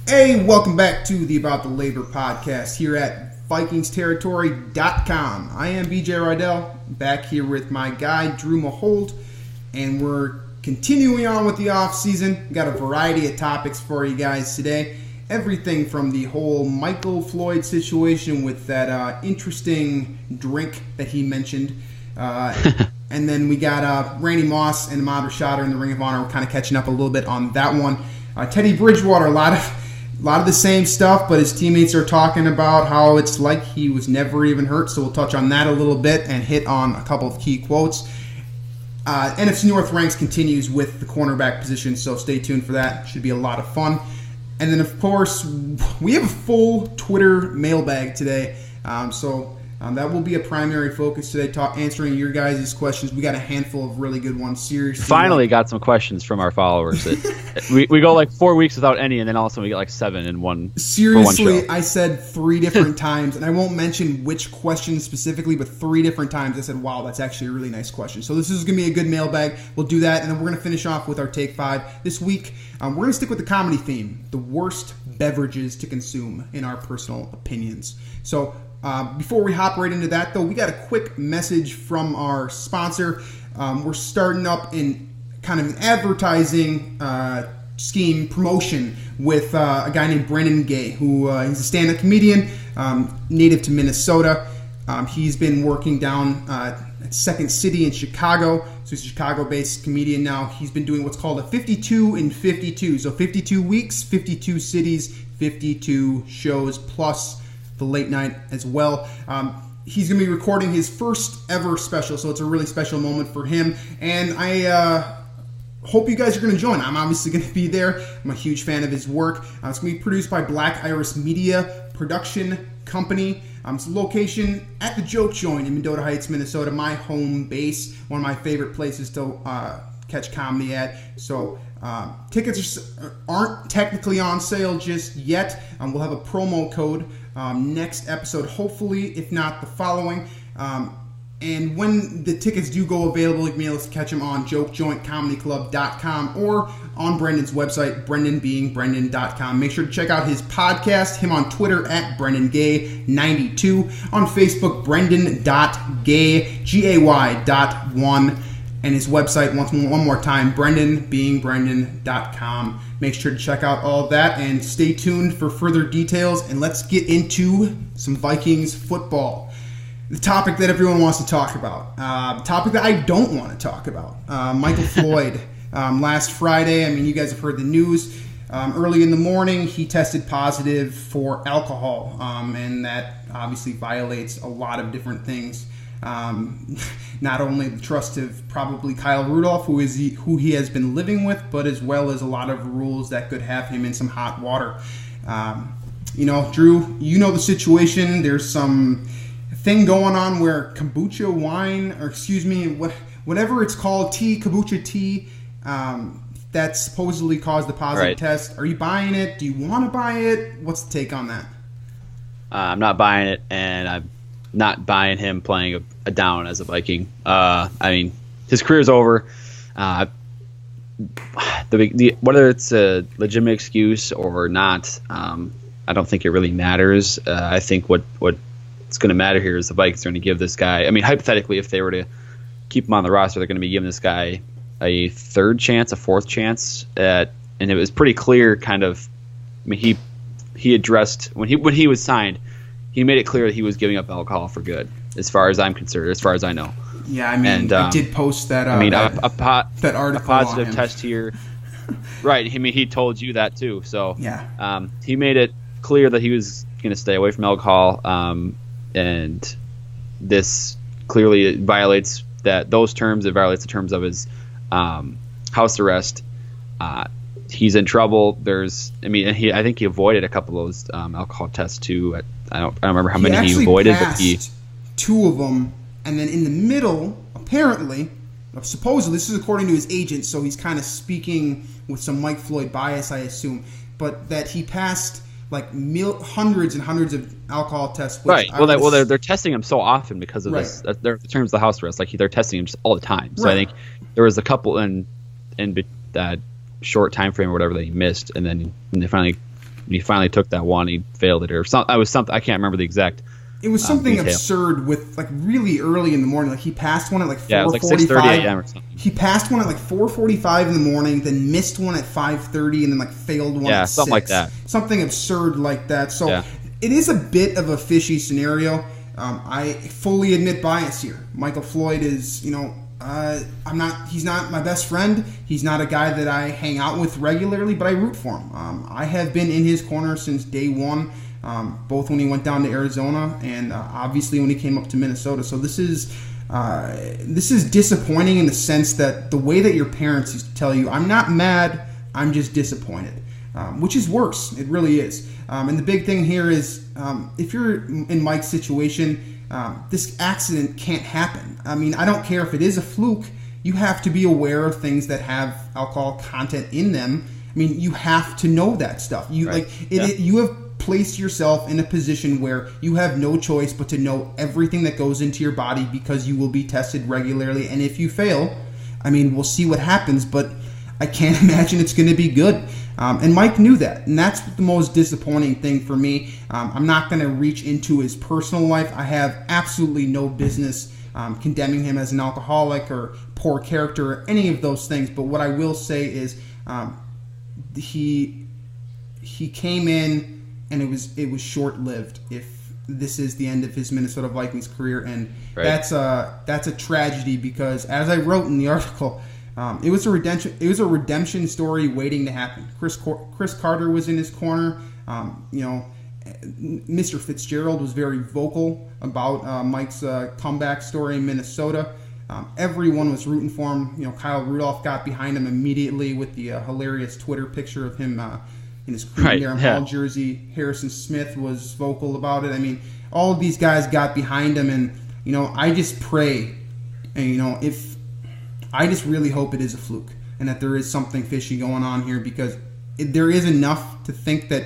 Hey, welcome back to the About the Labor podcast here at VikingsTerritory.com. I am BJ Reidell, back here with my guy, Drew Mahowald, and we're continuing on with the off-season. We've got a variety of topics for you guys today. Everything from the whole Michael Floyd situation with that interesting drink that he mentioned. And then we got Randy Moss and Ahmad Rashad in the Ring of Honor. We're kind of catching up a little bit on that one. Teddy Bridgewater, a lot of the same stuff, but his teammates are talking about how it's like he was never even hurt, so we'll touch on that a little bit and hit on a couple of key quotes. NFC North ranks continues with the cornerback position, so stay tuned for that. Should be a lot of fun. And then, of course, we have a full Twitter mailbag today, so that will be a primary focus today, answering your guys' questions. We got a handful of really good ones. Seriously, finally got some questions from our followers. We go like 4 weeks without any, and then all of a sudden we get like 7 in one. Seriously, for one show. I said 3 different times, and I won't mention which question specifically, but 3 different times I said, wow, that's actually a really nice question. So this is going to be a good mailbag. We'll do that, and then we're going to finish off with our Take 5. This week, we're going to stick with the comedy theme, the worst beverages to consume in our personal opinions. So before we hop right into that, though, we got a quick message from our sponsor. We're starting up in kind of an advertising scheme promotion with a guy named Brendan Gay, who he's a stand-up comedian, native to Minnesota. He's been working down at Second City in Chicago, so he's a Chicago-based comedian now. He's been doing what's called a 52 in 52, so 52 weeks, 52 cities, 52 shows, plus the late night as well. He's going to be recording his first ever special, so it's a really special moment for him. And I hope you guys are going to join. I'm obviously going to be there. I'm a huge fan of his work. It's going to be produced by Black Iris Media Production Company. It's a location at the Joke Joint in Mendota Heights, Minnesota, my home base, one of my favorite places to catch comedy at. So tickets aren't technically on sale just yet. We'll have a promo code next episode, hopefully, if not the following. And when the tickets do go available, you can be able to catch them on jokejointcomedyclub.com or on Brendan's website, brendanbeingbrendan.com. Make sure to check out his podcast, him on Twitter at BrendanGay92, on Facebook, brendan.gay, Gay.1, and his website, one more time, brendanbeingbrendan.com. Make sure to check out all of that and stay tuned for further details. And let's get into some Vikings football. The topic that everyone wants to talk about. The topic that I don't want to talk about. Michael Floyd. Last Friday, I mean, you guys have heard the news. Early in the morning, he tested positive for alcohol. And that obviously violates a lot of different things. Not only the trust of probably Kyle Rudolph, who he has been living with, but as well as a lot of rules that could have him in some hot water. Drew, you know the situation. There's some thing going on where kombucha wine, or whatever it's called, kombucha tea, that supposedly caused the positive test. Are you buying it? Do you want to buy it? What's the take on that? I'm not buying it, and I'm not buying him playing a down as a Viking. I mean, his career's over. Whether it's a legitimate excuse or not, I don't think it really matters. I think what's going to matter here is the Vikings are going to give this guy. I mean, hypothetically, if they were to keep him on the roster, they're going to be giving this guy a 3rd chance, a 4th chance. And it was pretty clear, kind of. I mean, he addressed when he was signed. He made it clear that he was giving up alcohol for good, as far as I'm concerned, as far as I know. Yeah, I mean, I did post that. That article, a positive test here, right? I mean, he told you that too. So yeah, he made it clear that he was going to stay away from alcohol, and this clearly violates those terms. It violates the terms of his house arrest. He's in trouble. I think he avoided a couple of those alcohol tests too. I don't remember how many he avoided, but he 2 of them, and then in the middle, apparently, supposedly, this is according to his agent, so he's kind of speaking with some Mike Floyd bias, I assume, but that he passed like hundreds and hundreds of alcohol tests. Right. Well, they're testing him so often because of this. They're in terms of the house arrest, like they're testing him just all the time. So I think there was a couple in that short time frame or whatever that he missed, and then when they finally he finally took that one, he failed it, or something. I can't remember the exact. It was something detail. Absurd with like really early in the morning. Like he passed one at like 4:45. Yeah, it was like 6:30 a.m. or something. He passed one at like 4:45 in the morning, then missed one at 5:30, and then like failed one at 6. Something like that. Something absurd like that. So it is a bit of a fishy scenario. I fully admit bias here. Michael Floyd is, he's not my best friend. He's not a guy that I hang out with regularly, but I root for him. I have been in his corner since day one, both when he went down to Arizona and obviously when he came up to Minnesota. So this is disappointing in the sense that the way that your parents used to tell you, I'm not mad, I'm just disappointed, which is worse. It really is. And the big thing here is if you're in Mike's situation, this accident can't happen. I mean, I don't care if it is a fluke. You have to be aware of things that have alcohol content in them. I mean, you have to know that stuff. You you have placed yourself in a position where you have no choice but to know everything that goes into your body because you will be tested regularly. And if you fail, I mean, we'll see what happens, but I can't imagine it's going to be good. And Mike knew that, and that's the most disappointing thing for me. I'm not going to reach into his personal life. I have absolutely no business condemning him as an alcoholic or poor character or any of those things. But what I will say is he came in, and it was short-lived. If this is the end of his Minnesota Vikings career, and that's a tragedy because, as I wrote in the article, it was a redemption story waiting to happen. Chris Carter was in his corner. Mr. Fitzgerald was very vocal about Mike's comeback story in Minnesota. Everyone was rooting for him. Kyle Rudolph got behind him immediately with the hilarious Twitter picture of him in his Darren Hall jersey. Harrison Smith was vocal about it. I mean, all of these guys got behind him, and I just pray, and I just really hope it is a fluke and that there is something fishy going on here, because there is enough to think that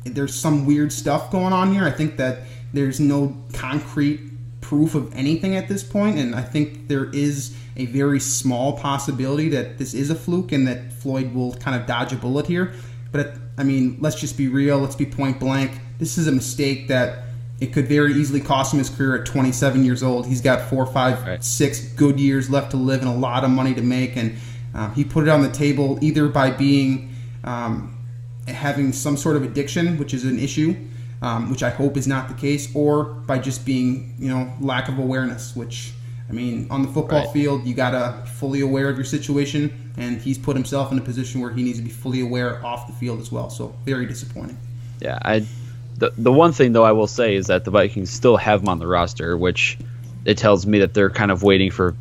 there's some weird stuff going on here. I think that there's no concrete proof of anything at this point, and I think there is a very small possibility that this is a fluke and that Floyd will kind of dodge a bullet here. But, I mean, let's just be real. Let's be point blank. This is a mistake that it could very easily cost him his career at 27 years old. He's got 4, 5, 6 good years left to live and a lot of money to make. And he put it on the table either by being having some sort of addiction, which is an issue, which I hope is not the case, or by just being, lack of awareness, which, I mean, on the football field, you got to fully aware of your situation, and he's put himself in a position where he needs to be fully aware off the field as well. So very disappointing. Yeah, the one thing, though, I will say is that the Vikings still have him on the roster, which it tells me that they're kind of waiting for,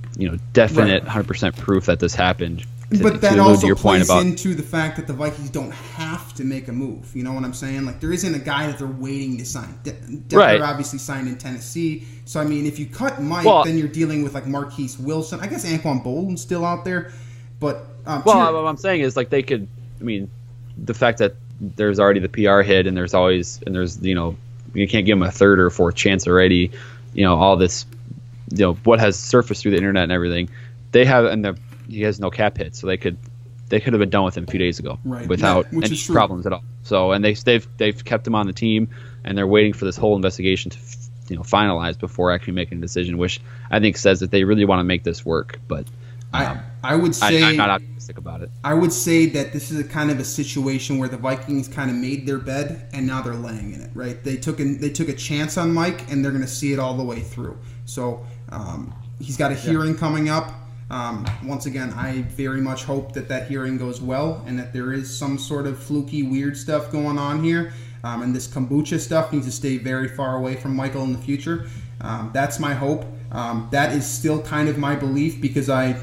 definite 100% proof that this happened. But that also plays into the fact that the Vikings don't have to make a move. You know what I'm saying? Like, there isn't a guy that they're waiting to sign. Decker obviously signed in Tennessee. So, I mean, if you cut Mike, then you're dealing with, like, Marquise Wilson. I guess Anquan Bolden's still out there. But what I'm saying is, like, they could – I mean, the fact that there's already the PR hit and there's you can't give him a third or fourth chance already. All this, what has surfaced through the internet and everything. They have – and he has no cap hit, so they could have been done with him a few days ago without any problems at all. So, and they've kept him on the team, and they're waiting for this whole investigation to finalize before actually making a decision, which I think says that they really want to make this work. But I would say I'm not optimistic about it. I would say that this is a kind of a situation where the Vikings kind of made their bed and now they're laying in it. Right? They took a chance on Mike, and they're going to see it all the way through. So he's got a hearing coming up. Once again, I very much hope that hearing goes well and that there is some sort of fluky, weird stuff going on here. And this kombucha stuff needs to stay very far away from Michael in the future. That's my hope. That is still kind of my belief because I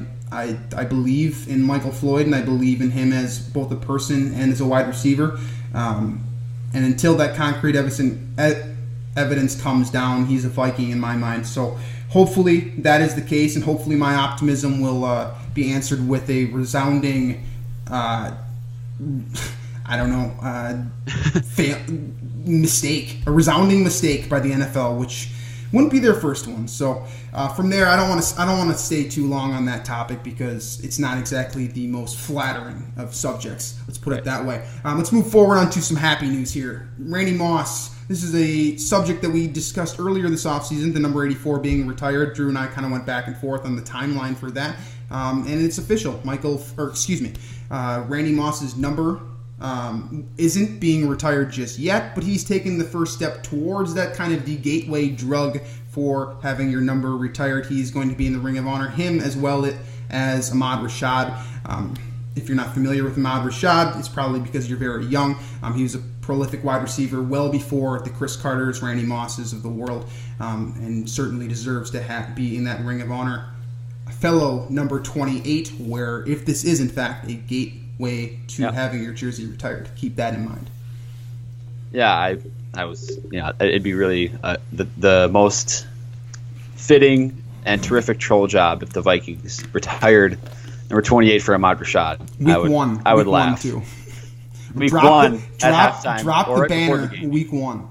believe in Michael Floyd and I believe in him as both a person and as a wide receiver. And until that concrete evidence comes down, he's a Viking in my mind. So hopefully that is the case, and hopefully my optimism will be answered with a resounding, mistake, a resounding mistake by the NFL, which wouldn't be their first one. So from there, I don't want to stay too long on that topic because it's not exactly the most flattering of subjects. Let's put it that way. Let's move forward on to some happy news here. Randy Moss. This is a subject that we discussed earlier this offseason, the number 84 being retired. Drew and I kind of went back and forth on the timeline for that. And it's official. Randy Moss's number isn't being retired just yet, but he's taken the first step towards that, kind of the gateway drug for having your number retired. He's going to be in the Ring of Honor, him as well as Ahmad Rashad. If you're not familiar with Ahmad Rashad, it's probably because you're very young. He was a prolific wide receiver well before the Chris Carters, Randy Mosses of the world, and certainly deserves to be in that Ring of Honor. A fellow number 28, where if this is in fact a gateway to having your jersey retired, keep that in mind. Yeah, I was, it'd be really the most fitting and terrific troll job if the Vikings retired number 28 for Ahmad Rashad. I would laugh. Week one at halftime. Drop the banner week one.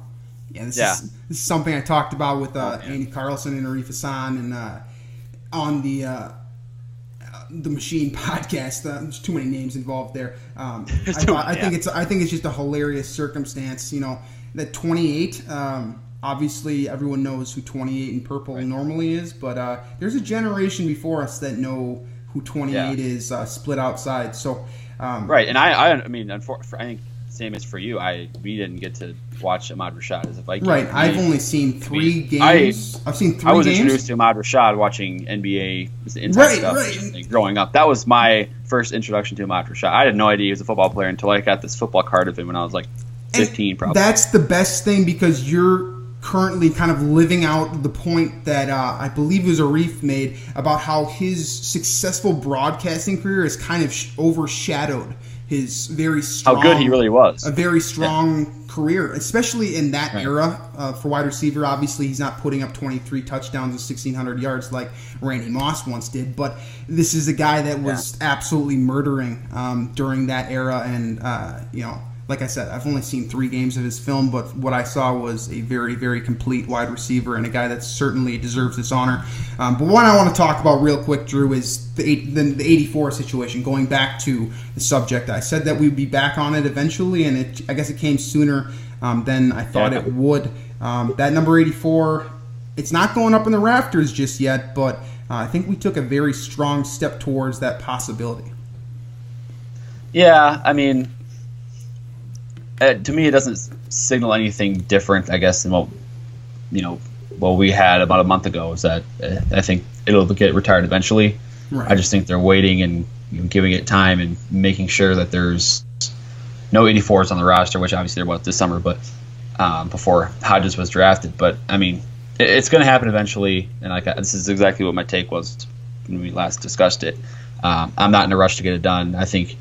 Yeah, this is something I talked about with Andy Carlson and Arif Hassan and on the Machine podcast. There's too many names involved there. I think it's just a hilarious circumstance. That 28. Obviously, everyone knows who 28 in purple normally is, but there's a generation before us that know who 28 is split outside. So. Right, and I think same as for you. We didn't get to watch Ahmad Rashad as a Viking. Right, I've only seen 3 games. I've seen 3 games. I was introduced to Ahmad Rashad watching NBA inside stuff growing up. That was my first introduction to Ahmad Rashad. I had no idea he was a football player until I got this football card of him when I was like 15, probably. That's the best thing because you're currently kind of living out the point that I believe it was Arif made about how his successful broadcasting career has kind of overshadowed his very strong... How good he really was. A very strong career, especially in that era for wide receiver. Obviously, he's not putting up 23 touchdowns and 1,600 yards like Randy Moss once did, but this is a guy that was absolutely murdering during that era, and, like I said, I've only seen 3 games of his film, but what I saw was a very, very complete wide receiver and a guy that certainly deserves this honor. But one I want to talk about real quick, Drew, is the 84 situation. Going back to the subject, I said that we'd be back on it eventually, and I guess it came sooner than I thought it would. That number 84, it's not going up in the rafters just yet, but I think we took a very strong step towards that possibility. Yeah, I mean... to me, it doesn't signal anything different, I guess, than what we had about a month ago. Is that I think it'll get retired eventually. Right. I just think they're waiting and giving it time and making sure that there's no 84s on the roster, which obviously there was this summer, but before Hodges was drafted. But I mean, it's going to happen eventually, and this is exactly what my take was when we last discussed it. I'm not in a rush to get it done. I think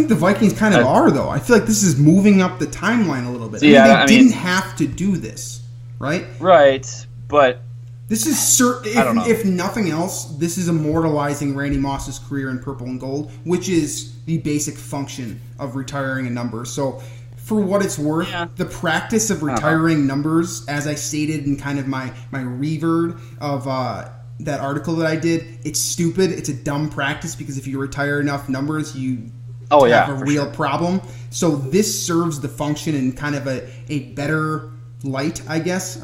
the Vikings kind of are, though. I feel like this is moving up the timeline a little bit. They didn't have to do this, right? Right, but... This is if nothing else, this is immortalizing Randy Moss's career in purple and gold, which is the basic function of retiring a number. So, for what it's worth, the practice of retiring numbers, as I stated in kind of my revert of that article that I did, it's stupid. It's a dumb practice because if you retire enough numbers, you... have a real problem. So this serves the function in kind of a better light, I guess.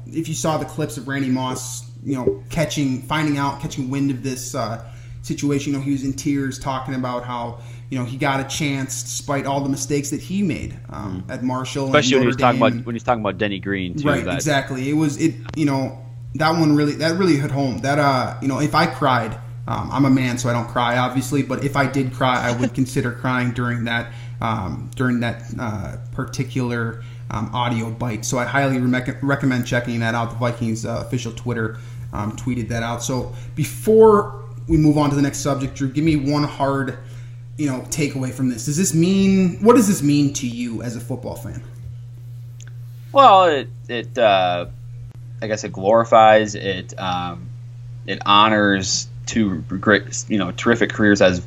If you saw the clips of Randy Moss, catching wind of this situation, he was in tears talking about how he got a chance despite all the mistakes that he made at Marshall, especially when he's talking about Denny Green too. Right, exactly. That one really hit home. That if I cried. I'm a man, so I don't cry, obviously. But if I did cry, I would consider crying during that particular audio bite. So I highly recommend checking that out. The Vikings official Twitter tweeted that out. So before we move on to the next subject, Drew, give me one hard, takeaway from this. What does this mean to you as a football fan? Well, it I guess it glorifies it. It honors 2 great, terrific careers as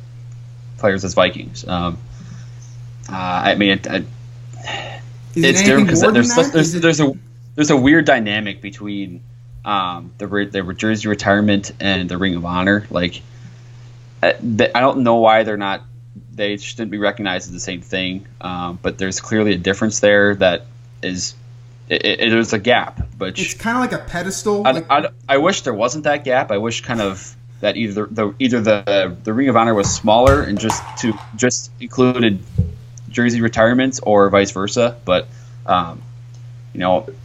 players as Vikings. It's different because there's a weird dynamic between the jersey retirement and the Ring of Honor. Like, I don't know why they shouldn't be recognized as the same thing. But there's clearly a difference there that is. There's a gap, but it's kind of like a pedestal. I wish there wasn't that gap. I wish kind of that either the Ring of Honor was smaller and just included jersey retirements, or vice versa. But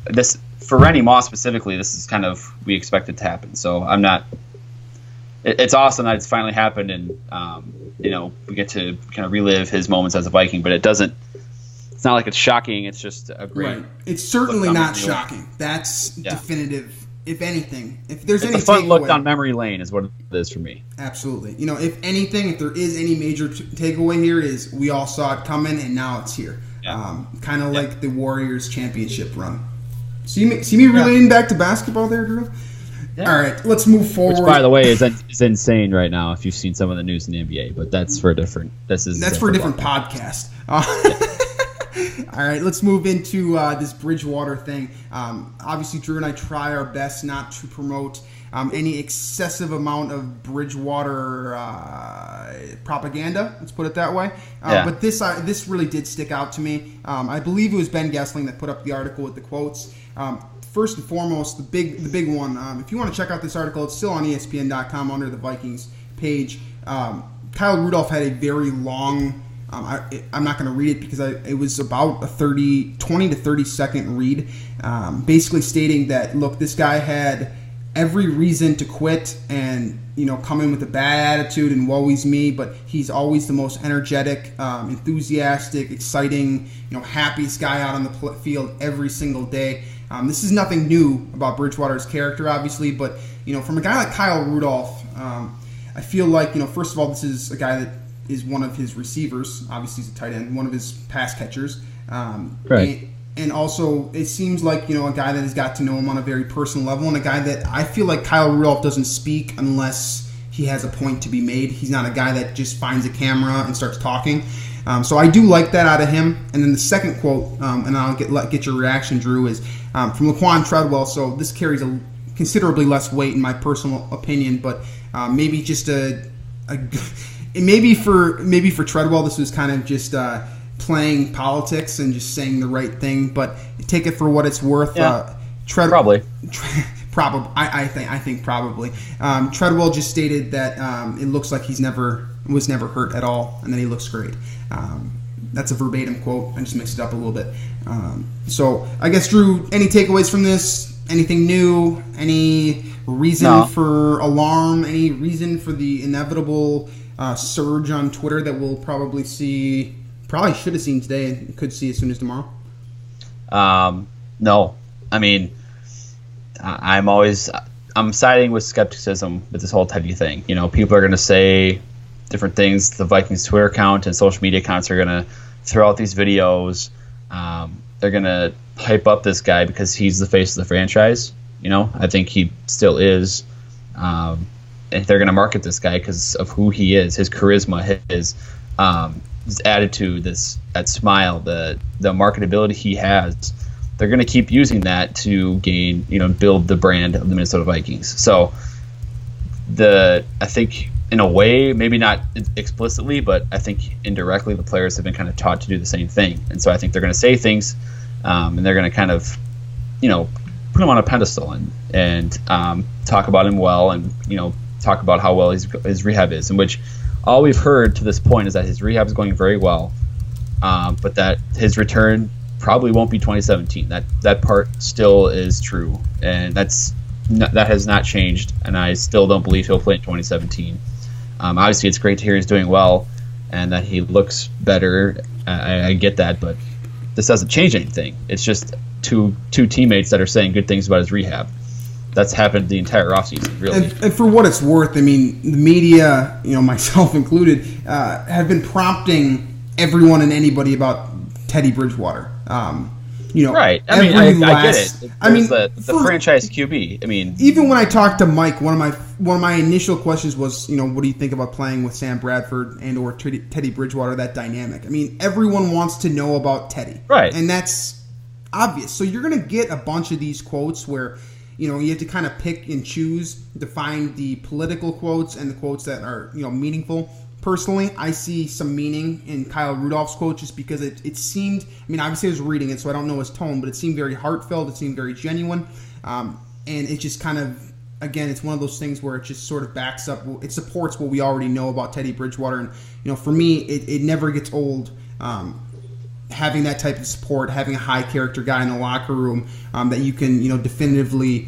this for Randy Moss specifically, this is kind of we expect it to happen. So I'm not. It's awesome that it's finally happened, and we get to kind of relive his moments as a Viking. But it doesn't. It's not like it's shocking. It's just a great. Right. It's certainly not shocking. That's definitive. If anything, if there's it's any a fun takeaway, look down memory lane is what it is for me. Absolutely. If anything, if there is any major takeaway here, is we all saw it coming and now it's here. Yeah. Kind of like the Warriors championship run. See me relating back to basketball there, Drew? Yeah. All right, let's move forward. Which, by the way, is insane right now. If you've seen some of the news in the NBA, but that's for a different. That's for a different podcast. All right, let's move into this Bridgewater thing. Obviously, Drew and I try our best not to promote any excessive amount of Bridgewater propaganda. Let's put it that way. But this really did stick out to me. I believe it was Ben Gessling that put up the article with the quotes. First and foremost, the big one. If you want to check out this article, it's still on ESPN.com under the Vikings page. Kyle Rudolph had a very long. I'm not going to read it because it was about a 20 to 30 second read, basically stating that, look, this guy had every reason to quit and come in with a bad attitude and woe is me, but he's always the most energetic, enthusiastic, exciting, happiest guy out on the field every single day. This is nothing new about Bridgewater's character, obviously, but from a guy like Kyle Rudolph, I feel like first of all, this is a guy that is one of his receivers. Obviously, he's a tight end, one of his pass catchers. Right. And also, it seems like, a guy that has got to know him on a very personal level, and a guy that I feel like Kyle Rudolph doesn't speak unless he has a point to be made. He's not a guy that just finds a camera and starts talking. So I do like that out of him. And then the second quote, and I'll get your reaction, Drew, is from Laquan Treadwell. So this carries a considerably less weight in my personal opinion, but maybe just maybe for Treadwell, this was kind of just playing politics and just saying the right thing. But take it for what it's worth. Yeah, probably. Probably. I think probably. Treadwell just stated that it looks like was never hurt at all, and that he looks great. That's a verbatim quote. I just mixed it up a little bit. So I guess, Drew, any takeaways from this? Anything new? Any reason for alarm? Any reason for the inevitable surge on Twitter that we'll probably should have seen today and could see as soon as tomorrow? No. I mean, I'm siding with skepticism with this whole Teddy thing. People are going to say different things. The Vikings Twitter account and social media accounts are going to throw out these videos. They're going to hype up this guy because he's the face of the franchise. I think he still is. And they're going to market this guy because of who he is, his charisma, his attitude, that smile, the marketability he has. They're going to keep using that to gain, build the brand of the Minnesota Vikings. So I think in a way, maybe not explicitly, but I think indirectly the players have been kind of taught to do the same thing. And so I think they're going to say things and they're going to kind of, put him on a pedestal and talk about him well and, talk about how well his rehab is, in which all we've heard to this point is that his rehab is going very well, but that his return probably won't be 2017. That part still is true, and that has not changed, and I still don't believe he'll play in 2017. Obviously, it's great to hear he's doing well and that he looks better. I get that, but this doesn't change anything. It's just two teammates that are saying good things about his rehab. That's happened the entire offseason, really. And for what it's worth, I mean, the media, myself included, have been prompting everyone and anybody about Teddy Bridgewater. Right. I mean, I get it. The franchise QB. I mean, even when I talked to Mike, one of my initial questions was, what do you think about playing with Sam Bradford and or Teddy Bridgewater? That dynamic. I mean, everyone wants to know about Teddy, right? And that's obvious. So you're going to get a bunch of these quotes where, you have to kind of pick and choose to find the political quotes and the quotes that are, meaningful. Personally, I see some meaning in Kyle Rudolph's quote just because it seemed, obviously I was reading it, so I don't know his tone, but it seemed very heartfelt. It seemed very genuine. And it just kind of, again, it's one of those things where it just sort of backs up, it supports what we already know about Teddy Bridgewater. And, for me, it never gets old having that type of support, having a high character guy in the locker room that you can, definitively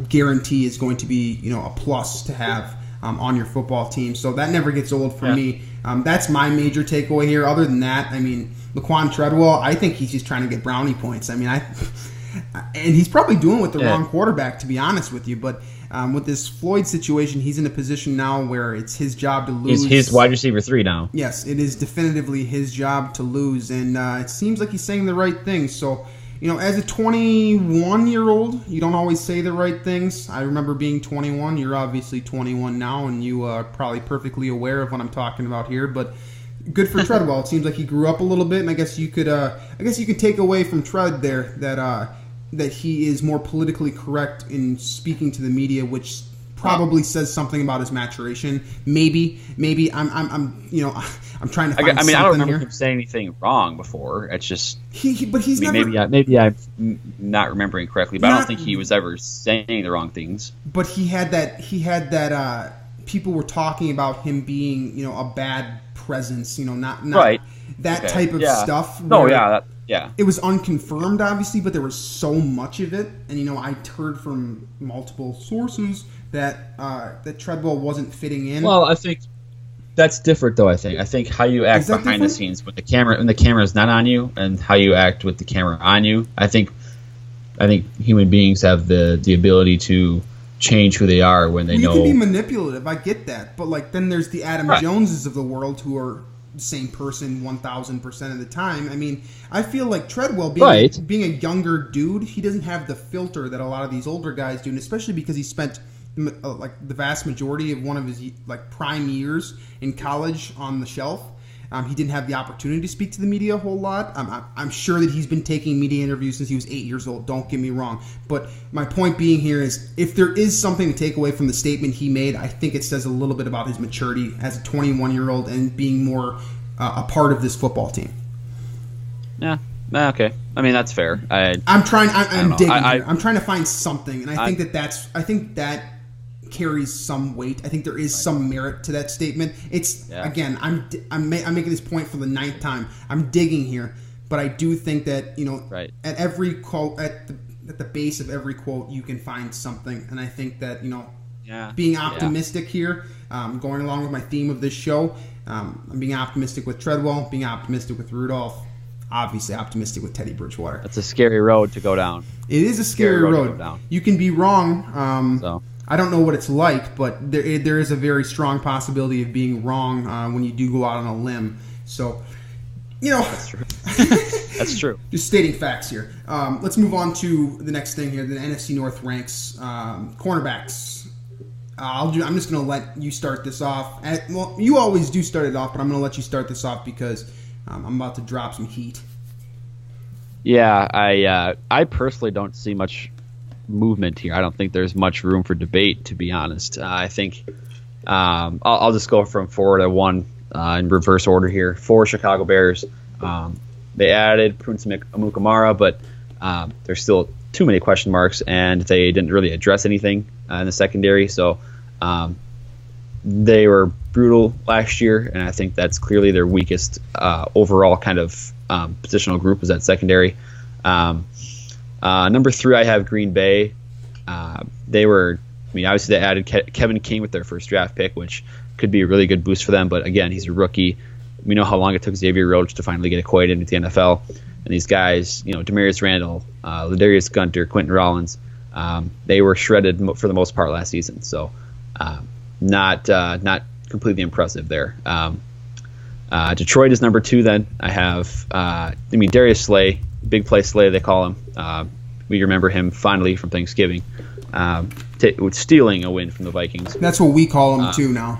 guarantee is going to be, a plus to have on your football team. So that never gets old for me. That's my major takeaway here. Other than that, Laquan Treadwell, I think he's just trying to get brownie points. And he's probably doing it with the wrong quarterback, to be honest with you. But with this Floyd situation, he's in a position now where it's his job to lose. He's wide receiver 3 now. Yes, it is definitively his job to lose. And it seems like he's saying the right things. So, as a 21-year-old, you don't always say the right things. I remember being 21. You're obviously 21 now, and you are probably perfectly aware of what I'm talking about here. But good for Treadwell. It seems like he grew up a little bit, and I guess you could take away from Tread there that he is more politically correct in speaking to the media, which probably says something about his maturation. Maybe I'm trying to find something here. I don't remember him saying anything wrong before. It's just never. Maybe I'm not remembering correctly, but I don't think he was ever saying the wrong things. But he had that. People were talking about him being, a bad presence, not right. That type of stuff. It was unconfirmed, obviously, but there was so much of it, and I heard from multiple sources that Treadwell wasn't fitting in. Well, I think that's different, though. I think how you act behind the scenes when the camera is not on you, and how you act with the camera on you. I think human beings have the ability to change who they are when they know. You can be manipulative. I get that, but then there's the Adam Joneses of the world who are the same person 1,000% of the time. I feel like Treadwell, being a younger dude, he doesn't have the filter that a lot of these older guys do, and especially because he spent the vast majority of one of his prime years in college on the shelf. He didn't have the opportunity to speak to the media a whole lot. I'm sure that he's been taking media interviews since he was 8 years old. Don't get me wrong. But my point being here is, if there is something to take away from the statement he made, I think it says a little bit about his maturity as a 21-year-old and being more a part of this football team. Yeah. Okay. That's fair. I'm digging. I'm trying to find something, and I think that carries some weight. I think there is some merit to that statement. Again, I'm making this point for the 9th time. I'm digging here, but I do think that at every quote, at the base of every quote, you can find something, and I think that being optimistic here, going along with my theme of this show, I'm being optimistic with Treadwell, being optimistic with Rudolph. Obviously optimistic with Teddy Bridgewater. That's a scary road to go down. It is a scary road. To go down. You can be wrong. I don't know what it's like, but there is a very strong possibility of being wrong when you do go out on a limb. So, That's true. That's true. Just stating facts here. Let's move on to the next thing here. The NFC North ranks cornerbacks. I'm just going to let you start this off. You always do start it off, but I'm going to let you start this off because I'm about to drop some heat. Yeah, I personally don't see much movement here. I don't think there's much room for debate, to be honest. I think I'll just go from 4 to 1 in reverse order here. 4 Chicago Bears. They added Prince Amukamara, but there's still too many question marks, and they didn't really address anything in the secondary. So they were brutal last year, and I think that's clearly their weakest overall kind of positional group is that secondary. Number 3, I have Green Bay. Obviously they added Kevin King with their first draft pick, which could be a really good boost for them. But again, he's a rookie. We know how long it took Xavier Rhodes to finally get acquainted with the NFL. And these guys, Demarius Randall, Ladarius Gunter, Quentin Rollins, they were shredded for the most part last season. So not completely impressive there. Detroit is number 2 then. I have Darius Slay, Big Play Slay they call him. We remember him fondly from Thanksgiving, stealing a win from the Vikings. That's what we call him too now.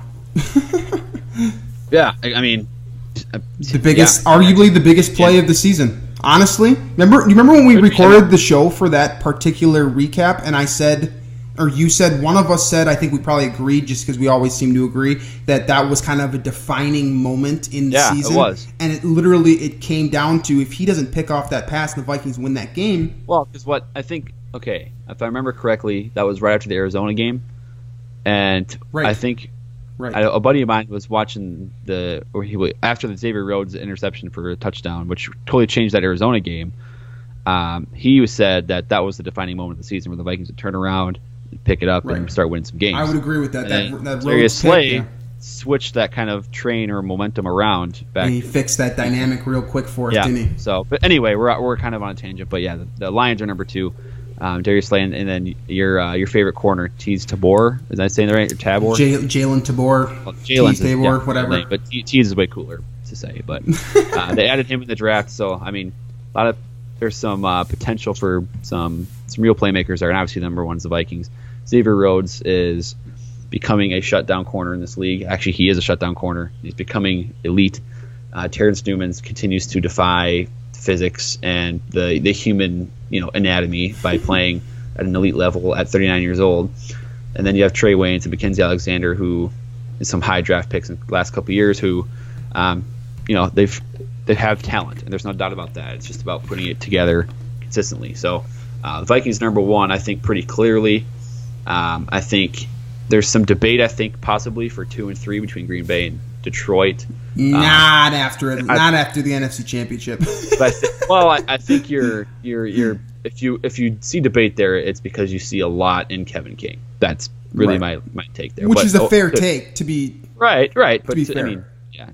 Yeah, the biggest, arguably the biggest play of the season. Honestly, you remember when we recorded the show for that particular recap, and I said, or you said, one of us said, I think we probably agreed, just because we always seem to agree, that was kind of a defining moment in the season. Yeah, it was. And it came down to, if he doesn't pick off that pass and the Vikings win that game. Well, because what I think, okay, if I remember correctly, that was right after the Arizona game, and I think a buddy of mine was watching after the Xavier Rhodes interception for a touchdown, which totally changed that Arizona game. He said that was the defining moment of the season where the Vikings would turn around, pick it up, and start winning some games. I would agree with that. That Darius Slay switched that kind of train or momentum around back. And he fixed that dynamic real quick for us, didn't he? So, but anyway, we're kind of on a tangent. But yeah, the Lions are number 2. Darius Slay, and then your favorite corner, Teez Tabor. Is I saying that right? Or Tabor? Jalen Tabor. Well, Teez Tabor, whatever. Name, but Teez is way cooler to say. But they added him in the draft, so I mean, there's some potential for some real playmakers there, and obviously the number one is the Vikings. Xavier Rhodes is becoming a shutdown corner in this league. Actually, he is a shutdown corner. He's becoming elite. Terrence Newman continues to defy physics and the human anatomy by playing at an elite level at 39 years old. And then you have Trey Waynes and Mackenzie Alexander, who is some high draft picks in the last couple of years, who they have talent, and there's no doubt about that. It's just about putting it together consistently. So the Vikings number 1, I think, pretty clearly. I think there's some debate, I think, possibly for 2 and 3 between Green Bay and Detroit. Not after the NFC Championship. I think you're if you see debate there, it's because you see a lot in Kevin King. That's really my take there. Which is a fair take to be right. But to be fair. I mean,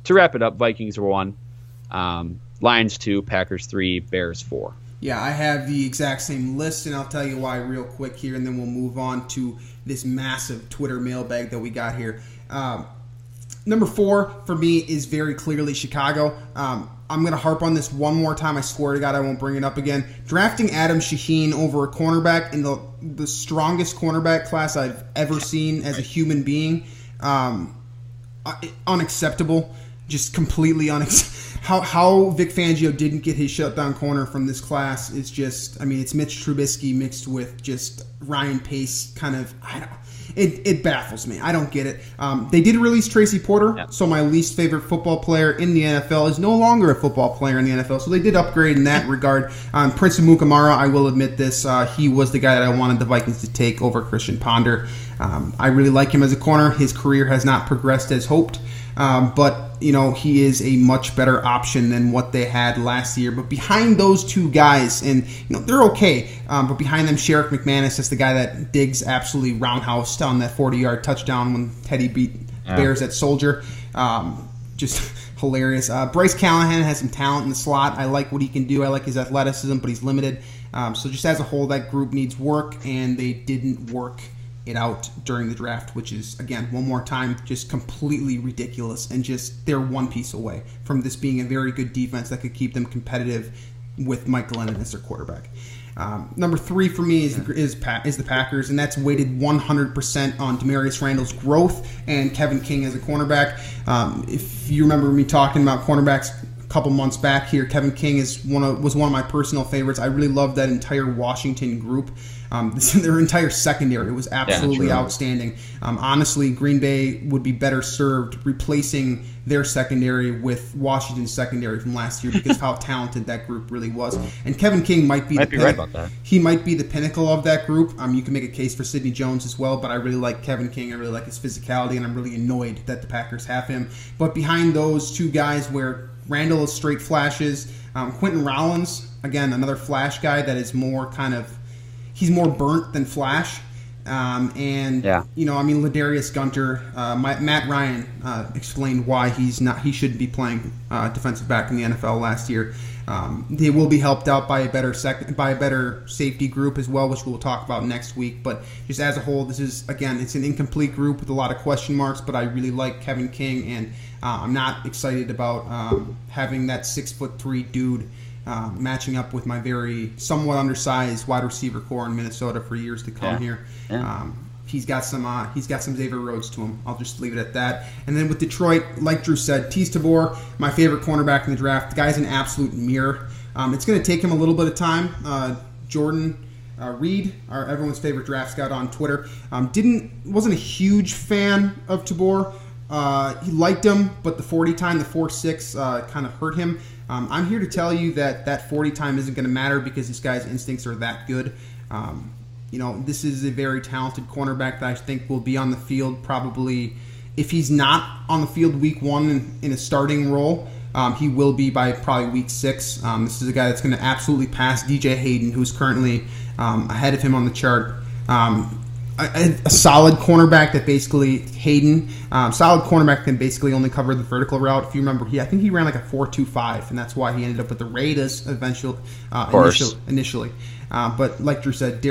to wrap it up, Vikings are 1, Lions 2, Packers 3, Bears 4. Yeah, I have the exact same list, and I'll tell you why real quick here, and then we'll move on to this massive Twitter mailbag that we got here. Number 4 for me is very clearly Chicago. I'm going to harp on this one more time. I swear to God I won't bring it up again. Drafting Adam Shaheen over a cornerback in the strongest cornerback class I've ever seen as a human being, unacceptable. Just completely unacceptable. How Vic Fangio didn't get his shutdown corner from this class is just, I mean, it's Mitch Trubisky mixed with just Ryan Pace kind of, it baffles me. I don't get it. They did release Tracy Porter, so my least favorite football player in the NFL is no longer a football player in the NFL, so they did upgrade in that regard. Prince Amukamara, I will admit this, he was the guy that I wanted the Vikings to take over Christian Ponder. I really like him as a corner. His career has not progressed as hoped. But, he is a much better option than what they had last year. But behind those two guys, and, they're okay. But behind them, Sherrick McManus is the guy that Diggs absolutely roundhoused on that 40-yard touchdown when Teddy beat Bears at Soldier. Just hilarious. Bryce Callahan has some talent in the slot. I like what he can do. I like his athleticism, but he's limited. So just as a whole, that group needs work, and they didn't work it out during the draft, which is, again, one more time, just completely ridiculous, and just they're one piece away from this being a very good defense that could keep them competitive with Mike Glennon as their quarterback. Number 3 for me is the Packers, and that's weighted 100% on Demarius Randall's growth and Kevin King as a cornerback. If you remember me talking about cornerbacks a couple months back here, Kevin King was one of my personal favorites. I really loved that entire Washington group. Their entire secondary was absolutely outstanding. Honestly, Green Bay would be better served replacing their secondary with Washington's secondary from last year because of how talented that group really was. And Kevin King might be right about that. He might be the pinnacle of that group. You can make a case for Sidney Jones as well, but I really like Kevin King. I really like his physicality, and I'm really annoyed that the Packers have him. But behind those two guys, where Randall is straight flashes, Quentin Rollins, again, another flash guy that is more kind of, he's more burnt than flash. Ladarius Gunter, Matt Ryan explained why he shouldn't be playing defensive back in the NFL last year. They will be helped out by a better safety group as well, which we'll talk about next week. But just as a whole, this is, again, it's an incomplete group with a lot of question marks, but I really like Kevin King, and I'm not excited about having that 6'3" dude matching up with my very somewhat undersized wide receiver core in Minnesota for years to come here. Yeah. He's got some Xavier Rhodes to him. I'll just leave it at that. And then with Detroit, like Drew said, Teez Tabor, my favorite cornerback in the draft. The guy's an absolute mirror. It's going to take him a little bit of time. Jordan Reid, everyone's favorite draft scout on Twitter, wasn't a huge fan of Tabor. He liked him, but the 40 time, the 4.6, kind of hurt him. I'm here to tell you that 40 time isn't going to matter because this guy's instincts are that good. This is a very talented cornerback that I think will be on the field probably. If he's not on the field week 1 in a starting role, he will be by probably week 6. This is a guy that's going to absolutely pass DJ Hayden, who's currently ahead of him on the chart. A solid cornerback that basically solid cornerback can basically only cover the vertical route. If you remember, I think he ran like a 4.25, and that's why he ended up with the Raiders initially. But like Drew said,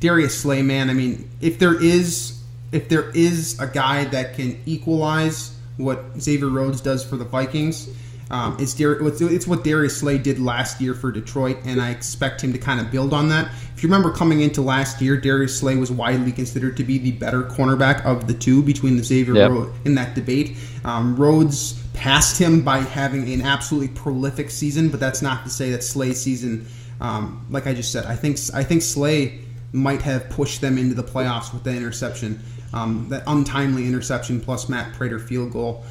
Darius Slay, man. I mean, if there is a guy that can equalize what Xavier Rhodes does for the Vikings, it's what Darius Slay did last year for Detroit, and I expect him to kind of build on that. If you remember coming into last year, Darius Slay was widely considered to be the better cornerback of the two between the Xavier Rhodes in that debate. Rhodes passed him by having an absolutely prolific season, but that's not to say that Slay's season, like I just said, I think Slay might have pushed them into the playoffs with the interception, that untimely interception plus Matt Prater field goal.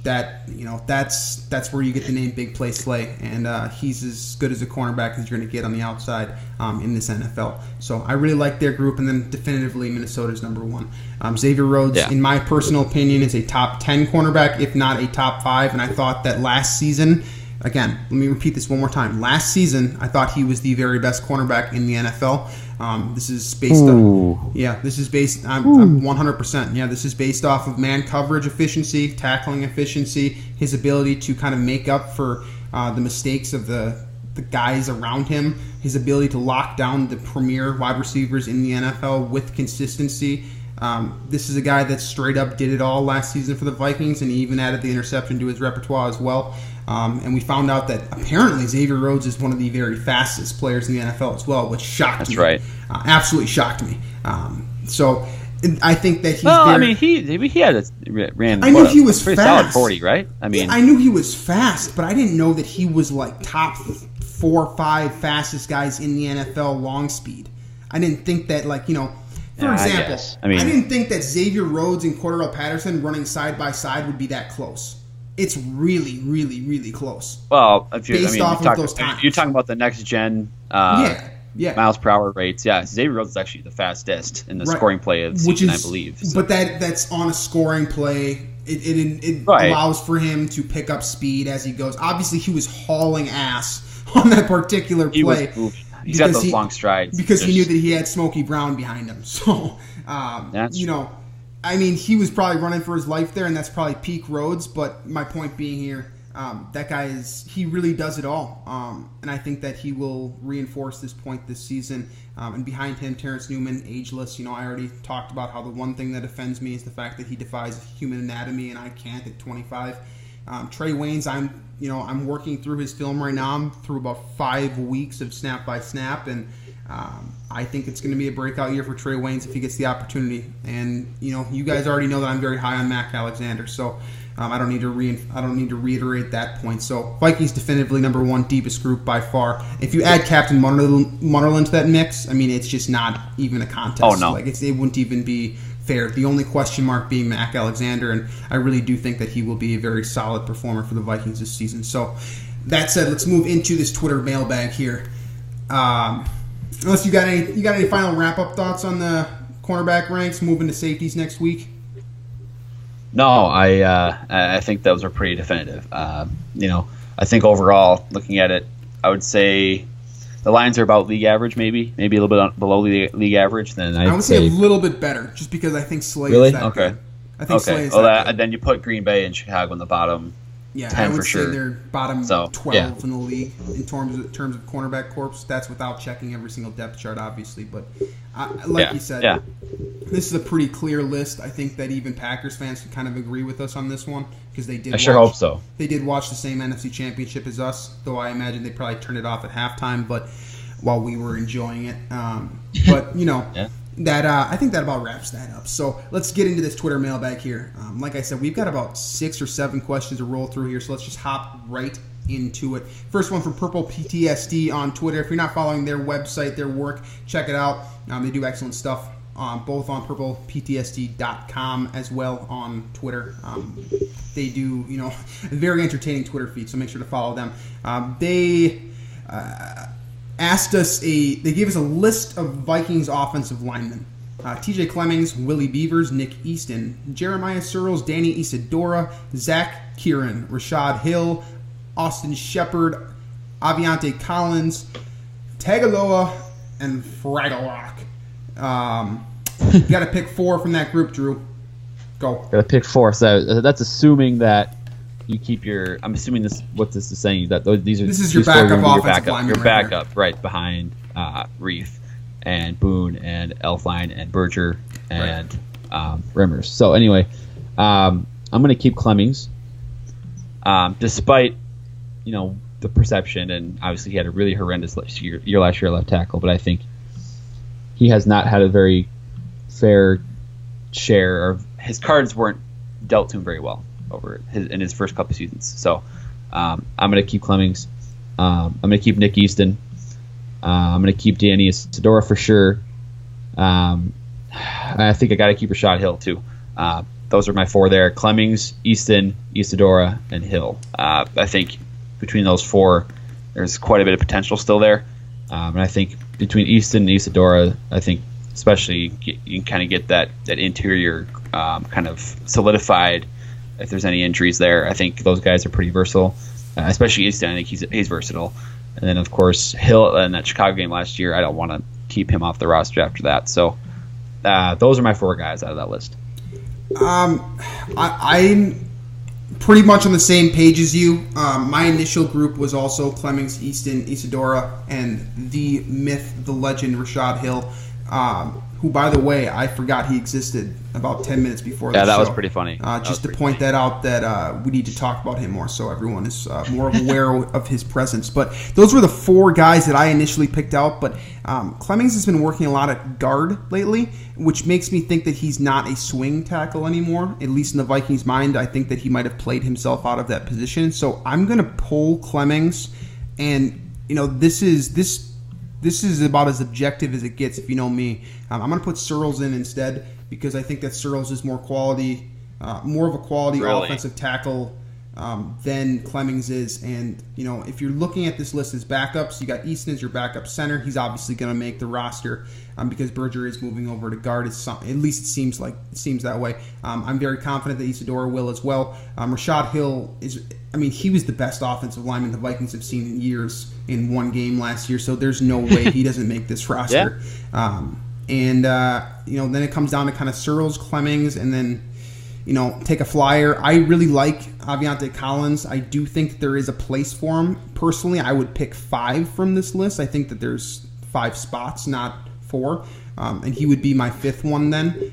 That's where you get the name Big Play Slay, and he's as good as a cornerback as you're going to get on the outside in this NFL. So I really like their group, and then definitively Minnesota's number 1. Xavier Rhodes, in my personal opinion, is a top 10 cornerback, if not a top 5, and I thought that last season, again, let me repeat this one more time. Last season, I thought he was the very best cornerback in the NFL. This is based on, I'm 100%. Yeah, this is based off of man coverage efficiency, tackling efficiency, his ability to kind of make up for the mistakes of the guys around him, his ability to lock down the premier wide receivers in the NFL with consistency. This is a guy that straight up did it all last season for the Vikings, and he even added the interception to his repertoire as well. And we found out that apparently Xavier Rhodes is one of the very fastest players in the NFL as well, which shocked me. That's right. Absolutely shocked me. So I think that he's ran. I knew he was pretty fast. Solid 40, right? I mean, I knew he was fast, but I didn't know that he was like top 4 or 5 fastest guys in the NFL long speed. I didn't think that, for example, I didn't think that Xavier Rhodes and Cordarrelle Patterson running side by side would be that close. It's really, really, really close. Well, of those times. You're talking about the next gen miles per hour rates. Yeah, Xavier Rhodes is actually the fastest in the scoring play of the season, I believe. So. But that's on a scoring play. It allows for him to pick up speed as he goes. obviously, he was hauling ass on that particular play. He's got those long strides. Because he knew that he had Smokey Brown behind him. So, he was probably running for his life there, and that's probably peak Rhodes. But my point being here, that guy he really does it all. And I think that he will reinforce this point this season. And behind him, Terrence Newman, ageless. I already talked about how the one thing that offends me is the fact that he defies human anatomy, and I can't at 25. Trey Waynes, I'm working through his film right now. I'm through about 5 weeks of snap by snap, and I think it's going to be a breakout year for Trey Waynes if he gets the opportunity. And you guys already know that I'm very high on Mac Alexander, so I don't need to reiterate that point. So Vikings definitively number 1, deepest group by far. If you add Captain Munnerlyn to that mix, it's just not even a contest. Oh no, it wouldn't even be fair. The only question mark being Mac Alexander, and I really do think that he will be a very solid performer for the Vikings this season. So that said, let's move into this Twitter mailbag here. Unless you got any final wrap up thoughts on the cornerback ranks, moving to safeties next week. No, I think those are pretty definitive. I think overall, looking at it, I would say the Lions are about league average, maybe a little bit below league average. Then I would say a little bit better, just because I think Slay really? is that okay. good. I think Slay is that good. Then you put Green Bay and Chicago in the bottom. Yeah, 10 I would for say sure. they're bottom 12 in the league in terms of cornerback corps. That's without checking every single depth chart, obviously. But you said, this is a pretty clear list. I think that even Packers fans can kind of agree with us on this one because they did. I sure hope so. They did watch the same NFC Championship as us, though I imagine they probably turned it off at halftime. But while we were enjoying it, That I think that about wraps that up. So let's get into this Twitter mailbag here. Like I said, we've got about 6 or 7 questions to roll through here, so let's just hop right into it. First one from Purple PTSD on Twitter. If you're not following their website, their work, check it out. They do excellent stuff, both on purpleptsd.com as well on Twitter. They do, a very entertaining Twitter feed, so make sure to follow them. They they gave us a list of Vikings offensive linemen. TJ Clemmings, Willie Beavers, Nick Easton, Jeremiah Searles, Danny Isadora, Zach Kieran, Rashad Hill, Austin Shepard, Aviante Collins, Tagaloa, and Reidell. You got to pick 4 from that group, Drew. Go. Got to pick 4. So that's assuming that you keep your. I'm assuming what this is saying that this is your backup offensive lineman. Your backup, right behind Reith and Boone and Elfline and Berger and Rimmers. So anyway, I'm going to keep Clemmings, despite the perception, and obviously he had a really horrendous last year left tackle, but I think he has not had a very fair share of his cards weren't dealt to him very well in his first couple seasons. So I'm going to keep Clemmings. I'm going to keep Nick Easton. I'm going to keep Danny Isadora for sure. I think I got to keep Rashad Hill too. Those are my 4 there: Clemmings, Easton, Isadora, and Hill. I think between those 4, there's quite a bit of potential still there. And I think between Easton and Isadora, I think especially you can kind of get that interior kind of solidified if there's any injuries there. I think those guys are pretty versatile, especially Easton. I think he's versatile. And then, of course, Hill in that Chicago game last year, I don't want to keep him off the roster after that. So those are my 4 guys out of that list. I'm pretty much on the same page as you. My initial group was also Clemmings, Easton, Isadora, and the myth, the legend, Rashad Hill, who, by the way, I forgot he existed about 10 minutes before the show. Yeah, that was pretty funny. Just to point that out that we need to talk about him more so everyone is more aware of his presence. But those were the 4 guys that I initially picked out. But Clemmings has been working a lot at guard lately, which makes me think that he's not a swing tackle anymore, at least in the Vikings' mind. I think that he might have played himself out of that position. So I'm going to pull Clemmings, and this is about as objective as it gets if you know me. I'm going to put Searles in instead because I think that Searles is more of a quality offensive tackle than Clemmings is. And, if you're looking at this list as backups, you got Easton as your backup center. He's obviously going to make the roster because Berger is moving over to guard. At least it seems that way. I'm very confident that Isadora will as well. Rashad Hill he was the best offensive lineman the Vikings have seen in years in one game last year, so there's no way he doesn't make this roster. Yeah. Then it comes down to kind of Searles, Clemmings, and then, take a flyer. I really like Aviante Collins. I do think there is a place for him. Personally, I would pick 5 from this list. I think that there's 5 spots, not 4. And he would be my 5th one then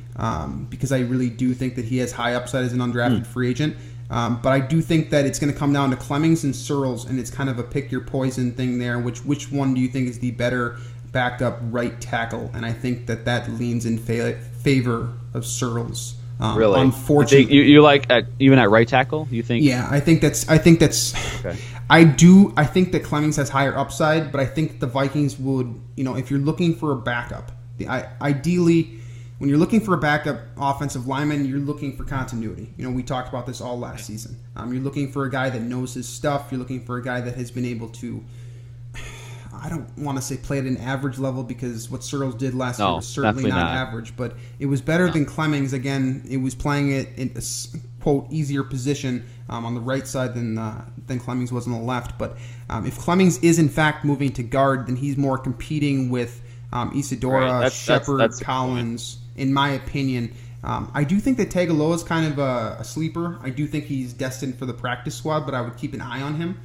because I really do think that he has high upside as an undrafted free agent. But I do think that it's going to come down to Clemmings and Searles, and it's kind of a pick your poison thing there. Which one do you think is the better backup right tackle? And I think that leans in favor of Searles. Really? Unfortunately, you like even at right tackle? You think? Yeah, I think that's. Okay. I think that Clemmings has higher upside, but I think the Vikings would. If you're looking for a backup, ideally. When you're looking for a backup offensive lineman, you're looking for continuity. We talked about this all last season. You're looking for a guy that knows his stuff. You're looking for a guy that has been able to, I don't want to say play at an average level because what Searles did last year was certainly not average, but it was better than Clemmings. Again, it was playing it in a, quote, easier position on the right side than Clemmings was on the left. But if Clemmings is in fact moving to guard, then he's more competing with Isadora, Shepard, Collins. In my opinion, I do think that Tagaloa is kind of a sleeper. I do think he's destined for the practice squad, but I would keep an eye on him.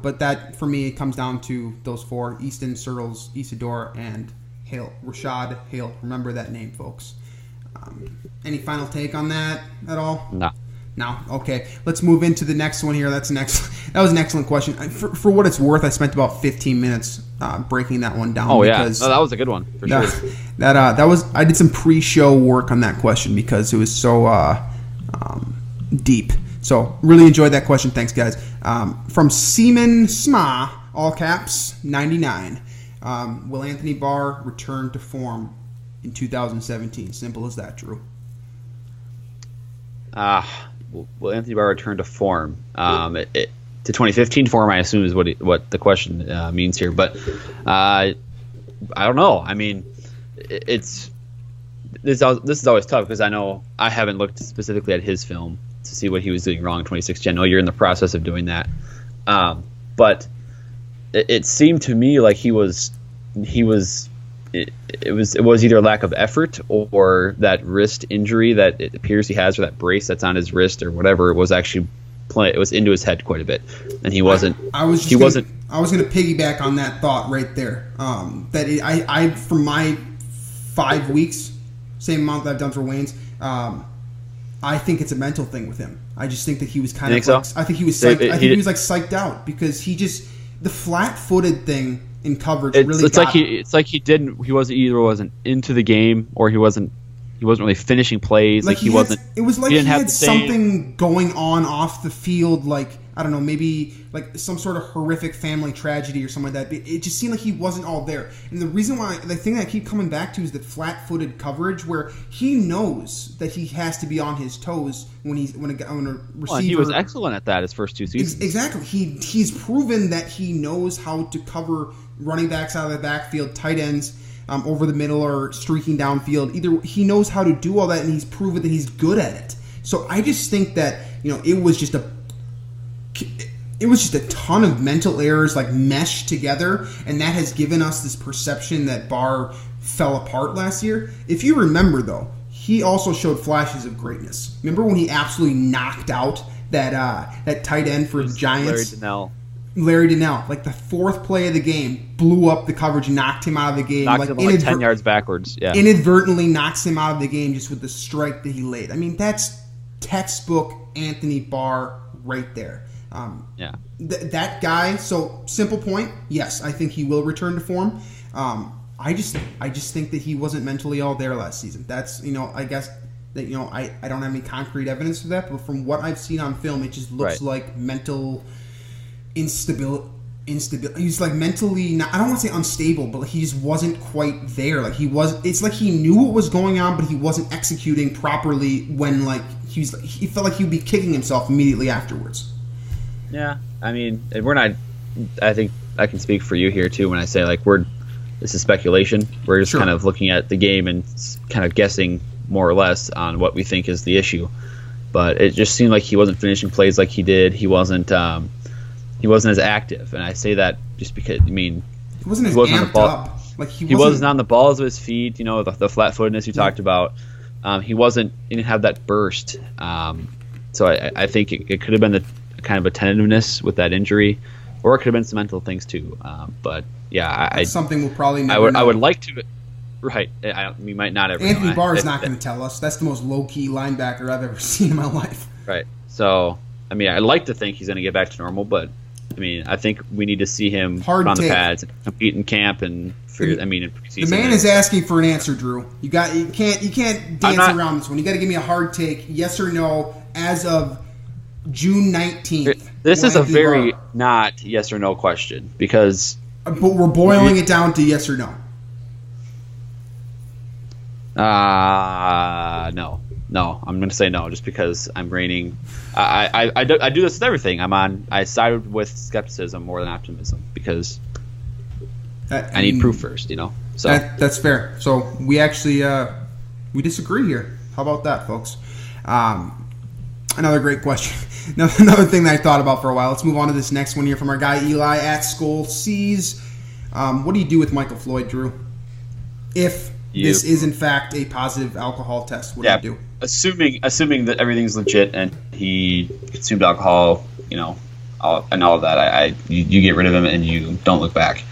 But that, for me, it comes down to those 4: Easton, Searles, Isadora, and Hill. Rashad Hill. Remember that name, folks. Any final take on that at all? No. Okay. Let's move into the next one here. That was an excellent question. For what it's worth, I spent about 15 minutes breaking that one down. Oh yeah, that was a good one for sure. That was. I did some pre-show work on that question because it was so deep. So really enjoyed that question. Thanks, guys. From Seaman Sma, all caps, 99. Will Anthony Barr return to form in 2017? Simple as that, Drew. Will Anthony Barr return to form? To 2015 form, I assume, is what the question means here. But I don't know. I mean, this is always tough because I know I haven't looked specifically at his film to see what he was doing wrong in 2016. I know you're in the process of doing that, but it seemed to me like it was either a lack of effort or that wrist injury that it appears he has, or that brace that's on his wrist or whatever was actually it was into his head quite a bit, and he wasn't. I was going to piggyback on that thought right there. I from my 5 weeks, same amount that I've done for Wayne's. I think it's a mental thing with him. I just think that he was kind of. So? I think he was. Psyched, I think he was like psyched out because the flat-footed thing in coverage really. It's like he wasn't into the game, or he wasn't really finishing plays. Like he wasn't. It was like he had something going on off the field, like I don't know, maybe like some sort of horrific family tragedy or something like that. It just seemed like he wasn't all there. And the reason why, the thing that I keep coming back to is that flat-footed coverage, where he knows that he has to be on his toes when a receiver. Well, he was excellent at that his first 2 seasons. Exactly. He's proven that he knows how to cover running backs out of the backfield, tight ends over the middle, or streaking downfield. Either he knows how to do all that, and he's proven that he's good at it. So I just think that it was just a ton of mental errors like meshed together, and that has given us this perception that Barr fell apart last year. If you remember, though, he also showed flashes of greatness. Remember when he absolutely knocked out that tight end for the Giants? Larry Donnell, like the fourth play of the game, blew up the coverage, knocked him out of the game. Knocked him like 10 yards backwards. Yeah. Inadvertently knocks him out of the game just with the strike that he laid. I mean, that's textbook Anthony Barr right there. That guy. So simple point. Yes, I think he will return to form. I just think that he wasn't mentally all there last season. That's I guess that I don't have any concrete evidence for that, but from what I've seen on film, it just looks like mental instability. He's like mentally not, I don't want to say unstable, but he just wasn't quite there. Like it's like he knew what was going on, but he wasn't executing properly when he felt like he would be kicking himself immediately afterwards. Yeah, I mean, we're not. I think I can speak for you here too when I say this is speculation. We're just kind of looking at the game and kind of guessing more or less on what we think is the issue. But it just seemed like he wasn't finishing plays like he did. He wasn't as active, and I say that just because he wasn't amped on the ball. Up. Like he wasn't on the balls of his feet. The flat-footedness you talked about. He didn't have that burst. So I think it could have been the kind of a tentativeness with that injury, or it could have been some mental things too. But yeah, something we'll probably never know. I would like to. Right, we might not ever. Anthony Barr is not going to tell us. That's the most low-key linebacker I've ever seen in my life. Right. So I'd like to think he's going to get back to normal, but I think we need to see him on the pads and compete in camp and. The man is asking for an answer, Drew. You can't dance around this one. You got to give me a hard take, yes or no, as of June 19th. This is a very not yes or no question because. But we're boiling it down to yes or no. No. I'm going to say no, just because I'm raining. I do this with everything. I side with skepticism more than optimism because. I need proof first, So that's fair. So we actually we disagree here. How about that, folks? Another great question. Another thing that I thought about for a while. Let's move on to this next one here from our guy Eli at Skull Seas. What do you do with Michael Floyd, Drew? If this is in fact a positive alcohol test, what do you do? Assuming that everything's legit and he consumed alcohol, and all of that, you get rid of him and you don't look back.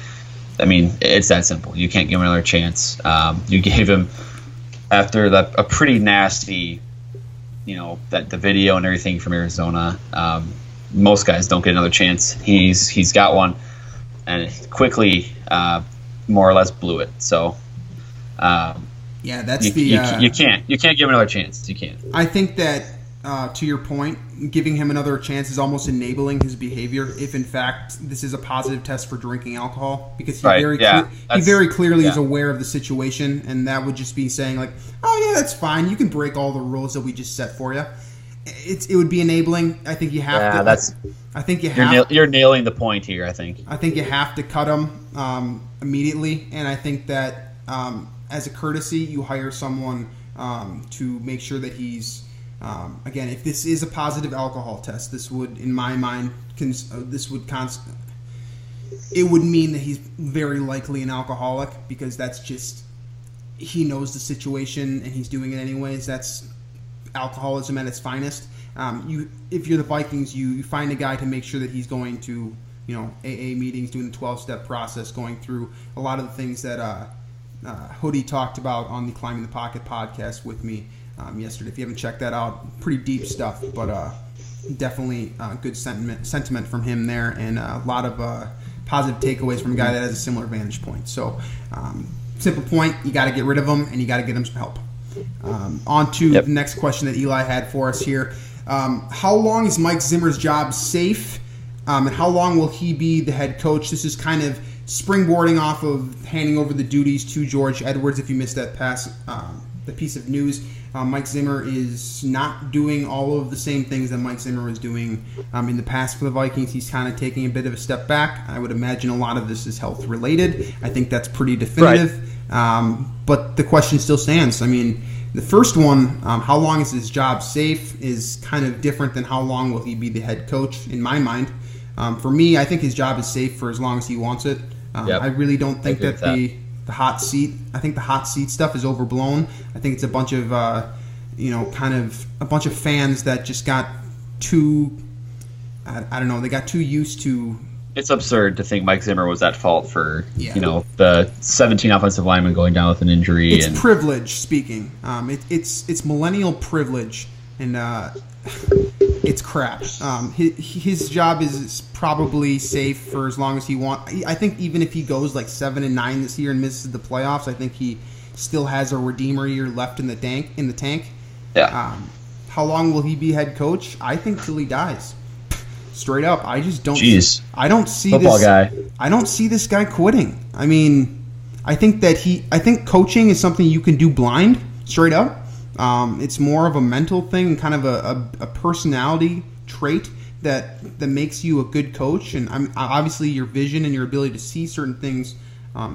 It's that simple. You can't give him another chance. You gave him after a pretty nasty, that the video and everything from Arizona. Most guys don't get another chance. He's got one, and quickly, more or less blew it. So, that's you can't give him another chance. You can't. I think that to your point, giving him another chance is almost enabling his behavior if, in fact, this is a positive test for drinking alcohol, because he very clearly is aware of the situation, and that would just be saying, like, oh, yeah, that's fine. You can break all the rules that we just set for you. It would be enabling. I think you have to. I think you're nailing the point here, I think. I think you have to cut him immediately, and I think that as a courtesy, you hire someone to make sure that he's... again, if this is a positive alcohol test, this would, in my mind, it would mean that he's very likely an alcoholic, because that's just, he knows the situation and he's doing it anyways. That's alcoholism at its finest. If you're the Vikings, you find a guy to make sure that he's going to, AA meetings, doing the 12-step process, going through a lot of the things that Hoodie talked about on the Climbing the Pocket podcast with me yesterday. If you haven't checked that out, pretty deep stuff, but definitely good sentiment from him there, and a lot of positive takeaways from a guy that has a similar vantage point. So, simple point, you got to get rid of him, and you got to get him some help. On to the next question that Eli had for us here. How long is Mike Zimmer's job safe, and how long will he be the head coach? This is kind of springboarding off of handing over the duties to George Edwards. If you missed that the piece of news, Mike Zimmer is not doing all of the same things that Mike Zimmer was doing in the past for the Vikings. He's kind of taking a bit of a step back. I would imagine a lot of this is health related. I think that's pretty definitive. Right. But the question still stands. I mean, the first one, how long is his job safe, is kind of different than how long will he be the head coach, in my mind. For me, I think his job is safe for as long as he wants it. I really don't think that the hot seat. I think the hot seat stuff is overblown. I think it's a bunch of, kind of a bunch of fans that just got too, I don't know, they got too used to. It's absurd to think Mike Zimmer was at fault for, the 17 offensive linemen going down with an injury. It's privilege speaking. It's millennial privilege, and it's crap. His job is probably safe for as long as he wants. I think even if he goes like 7-9 this year and misses the playoffs, I think he still has a redeemer year left in the tank. Yeah. How long will he be head coach? I think till he dies. Straight up, I just don't. Jeez. I don't see football guy. I don't see this guy quitting. I mean, I think coaching is something you can do blind. Straight up. It's more of a mental thing, kind of a personality trait that makes you a good coach. And obviously your vision and your ability to see certain things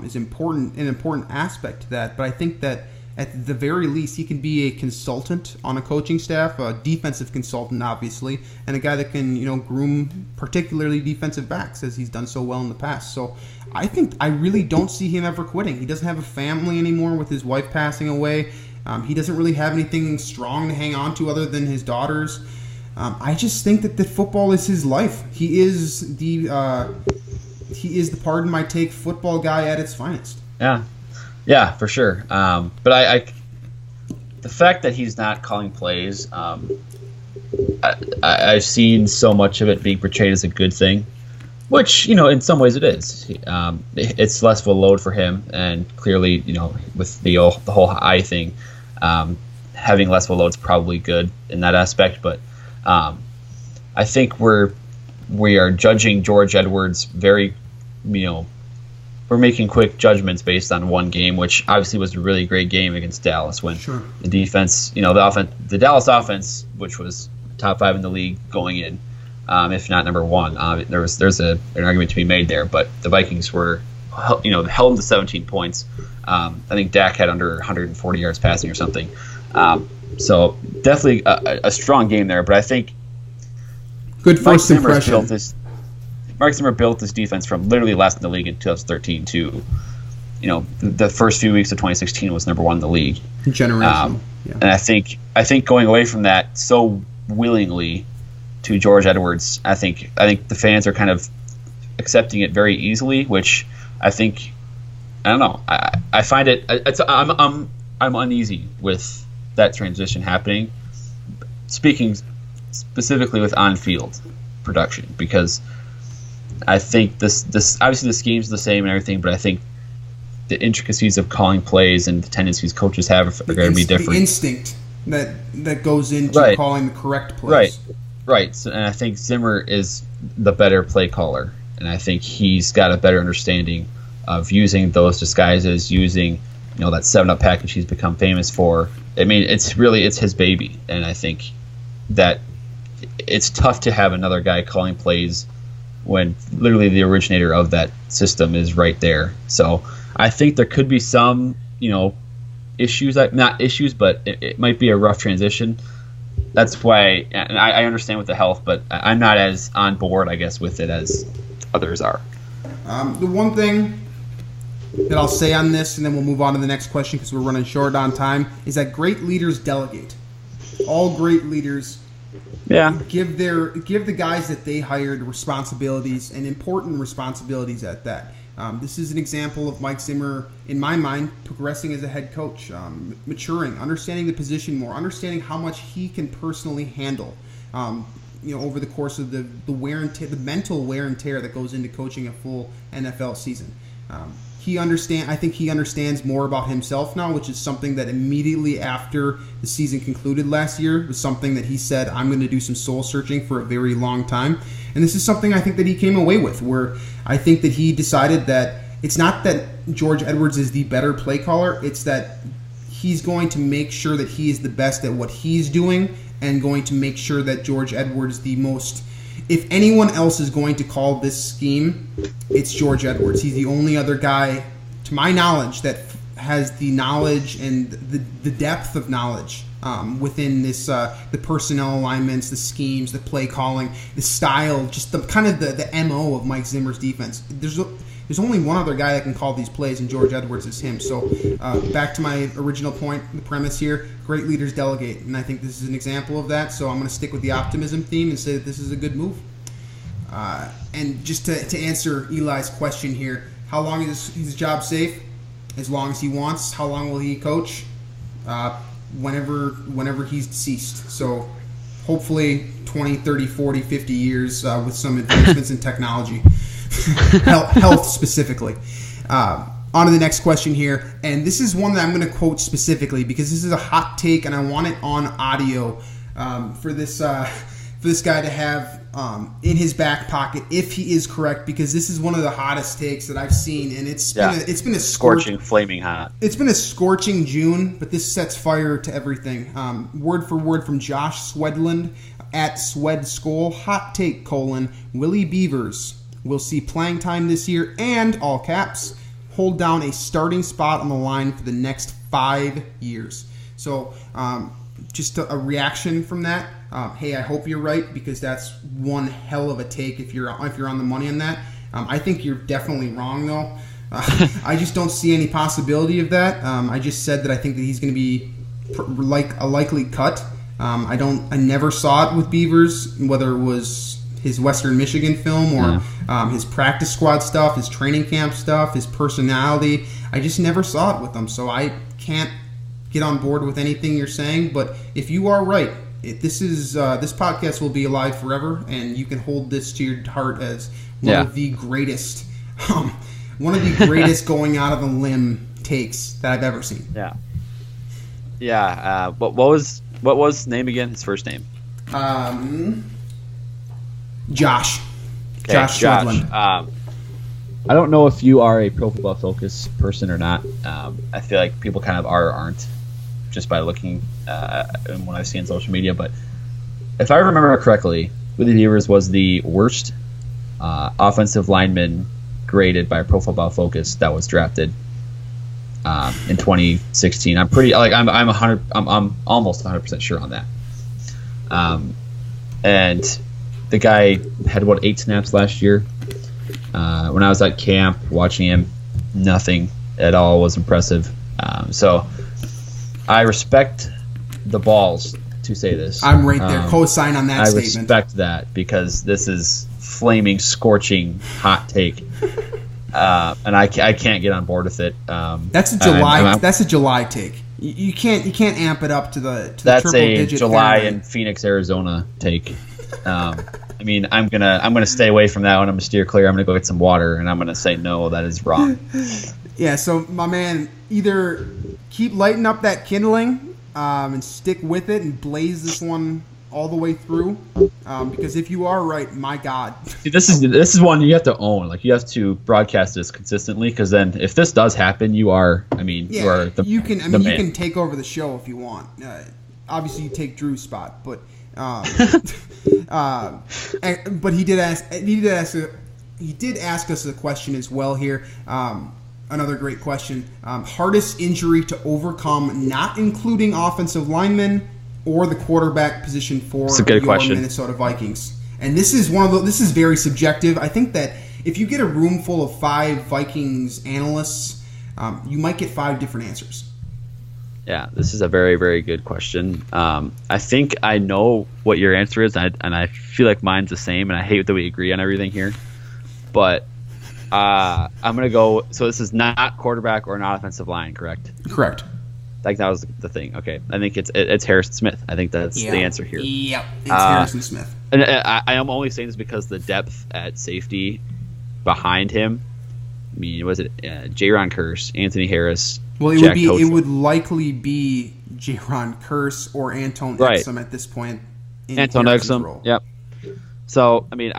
is important, an important aspect to that. But I think that at the very least he can be a consultant on a coaching staff, a defensive consultant, obviously, and a guy that can groom particularly defensive backs, as he's done so well in the past. So I really don't see him ever quitting. He doesn't have a family anymore with his wife passing away. He doesn't really have anything strong to hang on to other than his daughters. I just think that football is his life. He is the pardon my take, football guy at its finest. Yeah, for sure. But I the fact that he's not calling plays, I've seen so much of it being portrayed as a good thing, which in some ways it is. It's less of a load for him, and clearly with the whole eye thing. Having less of a load is probably good in that aspect, but I think we are judging George Edwards very, we're making quick judgments based on one game, which obviously was a really great game against Dallas when the defense, the Dallas offense, which was top 5 in the league going in, if not number 1. There's an argument to be made there, but the Vikings were held them to 17 points. I think Dak had under 140 yards passing or something. So definitely a strong game there. But I think good first impression. Mark Zimmer built this defense from literally last in the league in 2013 to, the first few weeks of 2016 was number 1 in the league. Generation. And I think going away from that so willingly to George Edwards, I think the fans are kind of accepting it very easily, which I think. I don't know. I find it. I'm uneasy with that transition happening. Speaking specifically with on-field production, because I think this obviously the scheme's the same and everything, but I think the intricacies of calling plays and the tendencies coaches have are going to be different. The instinct. that goes into calling the correct plays. Right. So, and I think Zimmer is the better play caller, and I think he's got a better understanding of using those disguises, using that 7-Up package he's become famous for. I mean, it's his baby, and I think that it's tough to have another guy calling plays when literally the originator of that system is right there. So I think there could be some, issues, not issues, but it might be a rough transition. That's why, and I understand with the health, but I'm not as on board, I guess, with it as others are. The one thing that I'll say on this, and then we'll move on to the next question because we're running short on time, is that great leaders delegate. All great leaders give the guys that they hired responsibilities, and important responsibilities at that. This is an example of Mike Zimmer, in my mind, progressing as a head coach, maturing, understanding the position more, understanding how much he can personally handle. Over the course of the wear and tear, the mental wear and tear that goes into coaching a full NFL season. I think he understands more about himself now, which is something that immediately after the season concluded last year was something that he said, I'm going to do some soul searching for a very long time. And this is something I think that he came away with, where I think that he decided that it's not that George Edwards is the better play caller, it's that he's going to make sure that he is the best at what he's doing, and going to make sure that George Edwards if anyone else is going to call this scheme, it's George Edwards. He's the only other guy, to my knowledge, that has the knowledge and the depth of knowledge within this, the personnel alignments, the schemes, the play calling, the style, just the kind of the MO of Mike Zimmer's defense. There's only one other guy that can call these plays, and George Edwards is him. So back to my original point, the premise here, great leaders delegate. And I think this is an example of that. So I'm going to stick with the optimism theme and say that this is a good move. And just to answer Eli's question here, how long is his job safe? As long as he wants. How long will he coach? Whenever he's deceased. So hopefully 20, 30, 40, 50 years with some advancements in technology. Health specifically. On to the next question here, and this is one that I'm going to quote specifically because this is a hot take, and I want it on audio for this guy to have in his back pocket if he is correct, because this is one of the hottest takes that I've seen, and it's been a scorching, flaming hot. It's been a scorching June, but this sets fire to everything. Word for word from Josh Swedland at SwedSkull. Hot take: Willie Beavers will see playing time this year and, all caps, hold down a starting spot on the line for the next 5 years. So just a reaction from that. Hey, I hope you're right, because that's one hell of a take if you're on the money on that. I think you're definitely wrong, though. I just don't see any possibility of that. I just said that I think that he's going to be like a likely cut. I never saw it with Beavers, whether it was his Western Michigan film or his practice squad stuff, his training camp stuff, his personality. I just never saw it with him, so I can't get on board with anything you're saying. But if you are right, this podcast will be alive forever, and you can hold this to your heart as one of the greatest, going out of a limb takes that I've ever seen. What was his name again? His first name? Josh. Okay, Josh Swedland. I don't know if you are a Pro Football Focus person or not. I feel like people kind of are or aren't, just by looking and what I see on social media. But if I remember correctly, Willie Beavers was the worst offensive lineman graded by Pro Football Focus that was drafted in 2016. I'm almost 100% sure on that. And the guy had 8 snaps last year. When I was at camp watching him, nothing at all was impressive. So I respect the balls to say this. I'm right there. Co-sign on that statement. I respect that, because this is flaming, scorching, hot take. And I can't get on board with it. That's a July take. You can't amp it up to the that's triple digit. That's a July Fahrenheit. in Phoenix, Arizona take. I mean, I'm gonna stay away from that one. I'm gonna steer clear. I'm gonna go get some water, and I'm gonna say no, that is wrong. Yeah. So my man, either keep lighting up that kindling and stick with it and blaze this one all the way through. Because if you are right, my God. See, this is one you have to own. Like, you have to broadcast this consistently, because then if this does happen, you are the you can. the You man. can take over the show if you want. Obviously, you take Drew's spot, but but he did ask. He did ask us a question as well here. Another great question. Hardest injury to overcome, not including offensive linemen or the quarterback position for your Minnesota Vikings. And this is this is very subjective. I think that if you get a room full of 5 Vikings analysts, you might get 5 different answers. Yeah, this is a very, very good question. I think I know what your answer is, and I feel like mine's the same, and I hate that we agree on everything here. But I'm going to go – so this is not quarterback or not offensive line, correct? Correct. Like, that was the thing. Okay. I think it's Harrison Smith. I think that's the answer here. Yep, it's Harrison Smith. And I am only saying this because the depth at safety behind him, I mean, was it Jaron Kearse, Anthony Harris, well, Jack Totzler. It would likely be Jaron Kearse or Anton Exum at this point. Anton Exum, yep. So, I mean,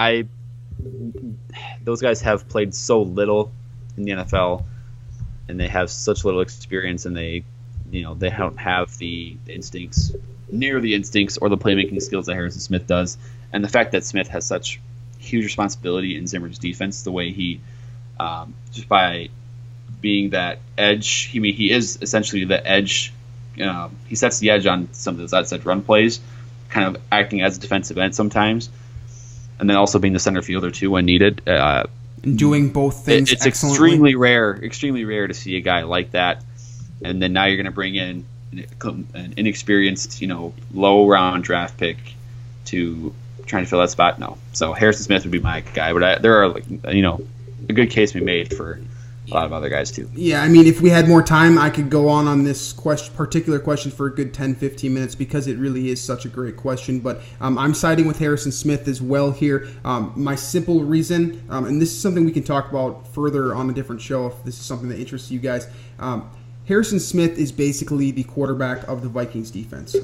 those guys have played so little in the NFL, and they have such little experience, and they don't have the instincts, near the instincts or the playmaking skills that Harrison Smith does. And the fact that Smith has such huge responsibility in Zimmer's defense, the way he, just by being that edge, he is essentially the edge. He sets the edge on some of those outside run plays, kind of acting as a defensive end sometimes, and then also being the center fielder too when needed. Doing both things it's excellently. extremely rare to see a guy like that. And then now you're going to bring in an inexperienced, low round draft pick to try to fill that spot. No, so Harrison Smith would be my guy, but there are a good case to be made for a lot of other guys too. Yeah, I mean, if we had more time, I could go on this particular question for a good 10, 15 minutes because it really is such a great question. But I'm siding with Harrison Smith as well here. My simple reason, and this is something we can talk about further on a different show if this is something that interests you guys. Harrison Smith is basically the quarterback of the Vikings defense.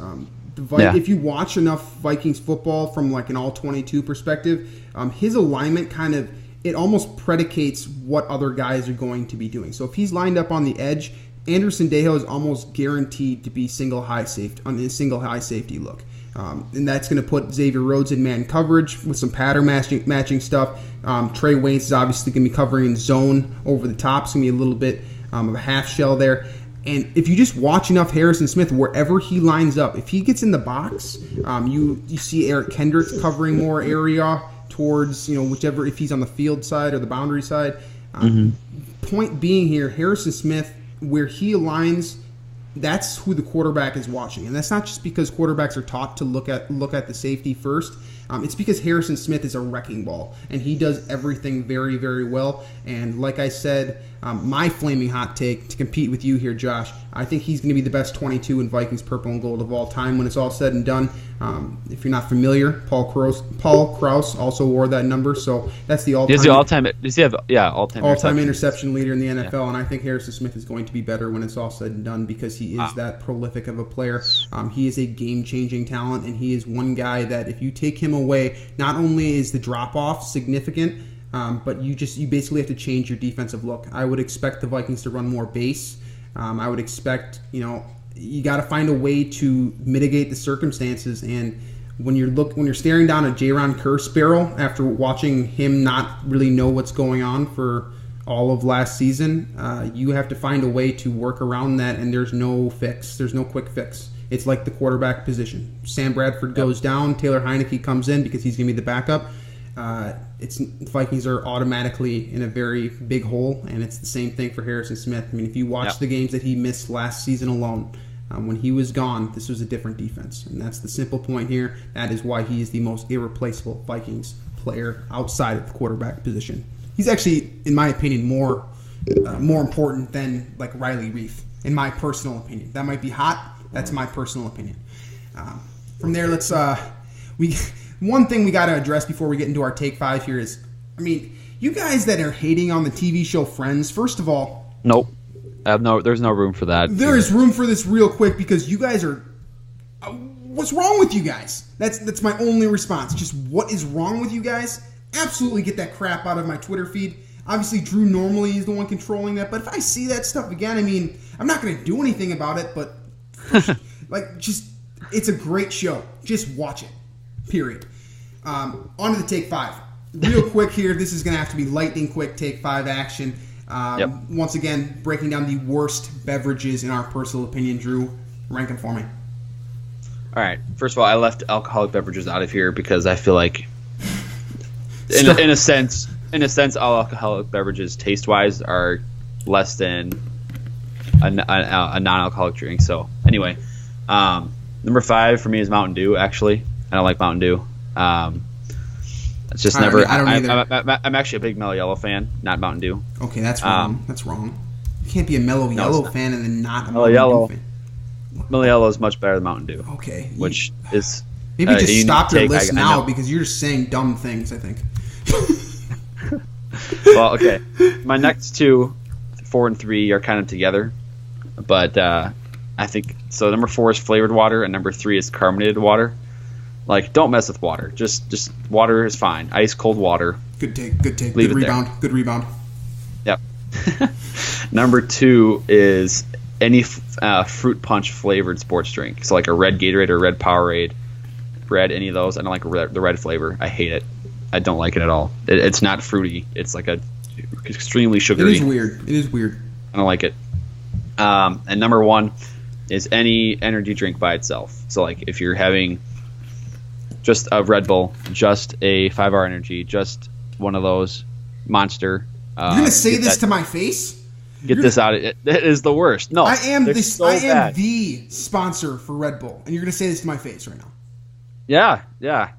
If you watch enough Vikings football from like an all-22 perspective, his alignment it almost predicates what other guys are going to be doing. So if he's lined up on the edge, Anderson Dejo is almost guaranteed to be single high safety look. And that's going to put Xavier Rhodes in man coverage with some pattern matching stuff. Trey Waynes is obviously going to be covering in zone over the top. It's going to be a little bit of a half shell there. And if you just watch enough Harrison Smith, wherever he lines up, if he gets in the box, you see Eric Kendricks covering more area towards, whichever, if he's on the field side or the boundary side. Point being here, Harrison Smith, where he aligns, that's who the quarterback is watching. And that's not just because quarterbacks are taught to look at the safety first. It's because Harrison Smith is a wrecking ball, and he does everything very, very well. And like I said, my flaming hot take to compete with you here, Josh, I think he's going to be the best 22 in Vikings purple and gold of all time when it's all said and done. If you're not familiar, Paul Krause also wore that number, so that's the all-time. Does he have all-time interception leader in the NFL? And I think Harrison Smith is going to be better when it's all said and done because he is that prolific of a player. He is a game-changing talent, and he is one guy that if you take him away, not only is the drop-off significant, but you basically have to change your defensive look. I would expect the Vikings to run more base. I would expect, you got to find a way to mitigate the circumstances. And when you're staring down a Jaron Kearse barrel after watching him not really know what's going on for all of last season, you have to find a way to work around that. And there's no fix. There's no quick fix. It's like the quarterback position. Sam Bradford goes down. Taylor Heineke comes in because he's going to be the backup. The Vikings are automatically in a very big hole, and it's the same thing for Harrison Smith. I mean, if you watch the games that he missed last season alone, when he was gone, this was a different defense, and that's the simple point here. That is why he is the most irreplaceable Vikings player outside of the quarterback position. He's actually, in my opinion, more important than like Riley Reif, in my personal opinion. That might be hot. That's my personal opinion. From there, let's one thing we got to address before we get into our Take 5 here is, I mean, you guys that are hating on the TV show Friends, first of all... Nope. There's no room for that. There is room for this real quick because you guys are. What's wrong with you guys? That's my only response. Just what is wrong with you guys? Absolutely get that crap out of my Twitter feed. Obviously, Drew normally is the one controlling that, but if I see that stuff again, I mean, I'm not going to do anything about it, but it's a great show. Just watch it. Period. On to the Take 5. Real quick here, this is going to have to be lightning quick Take 5 action. Once again, breaking down the worst beverages in our personal opinion. Drew, rank them for me. All right. First of all, I left alcoholic beverages out of here because I feel like, in a sense, all alcoholic beverages, taste-wise, are less than a non-alcoholic drink. So, anyway, number 5 for me is Mountain Dew. Actually, I don't like Mountain Dew. It's just never. I don't either. I'm actually a big Mellow Yellow fan, not Mountain Dew. Okay, that's wrong. That's wrong. You can't be a Mellow Yellow fan and then not a Mellow Yellow fan. Mellow Yellow is much better than Mountain Dew. Okay, which is maybe just stop your list now because you're just saying dumb things. I think. Well, okay. My next 2, 4 and 3 are kind of together, but I think so. Number 4 is flavored water, and number 3 is carbonated water. Like, don't mess with water. Just water is fine. Ice cold water. Good take. Good rebound. Good rebound. Yep. Number 2 is any fruit punch flavored sports drink. So like a red Gatorade or red Powerade, red, any of those. I don't like the red flavor. I hate it. I don't like it at all. It's not fruity. It's like a extremely sugary. It is weird. I don't like it. And number 1 is any energy drink by itself. So like if you're having just a Red Bull, just a 5-hour energy, just one of those Monster. You're gonna say this to my face? Get this out. It is the worst. No, I am the sponsor for Red Bull, and you're gonna say this to my face right now. Yeah.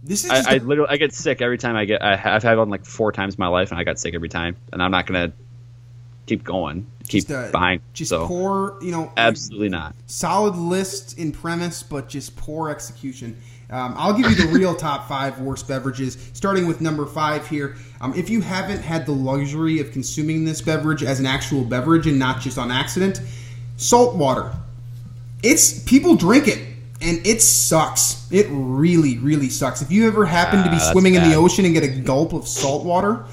This is I get sick every time I've had one like 4 times in my life, and I got sick every time, and I'm not gonna keep going, buying. Just so, poor, absolutely not. Solid list in premise, but just poor execution. I'll give you the real top 5 worst beverages, starting with number 5 here. If you haven't had the luxury of consuming this beverage as an actual beverage and not just on accident, salt water. People drink it, and it sucks. It really, really sucks. If you ever happen to be swimming in the ocean and get a gulp of salt water,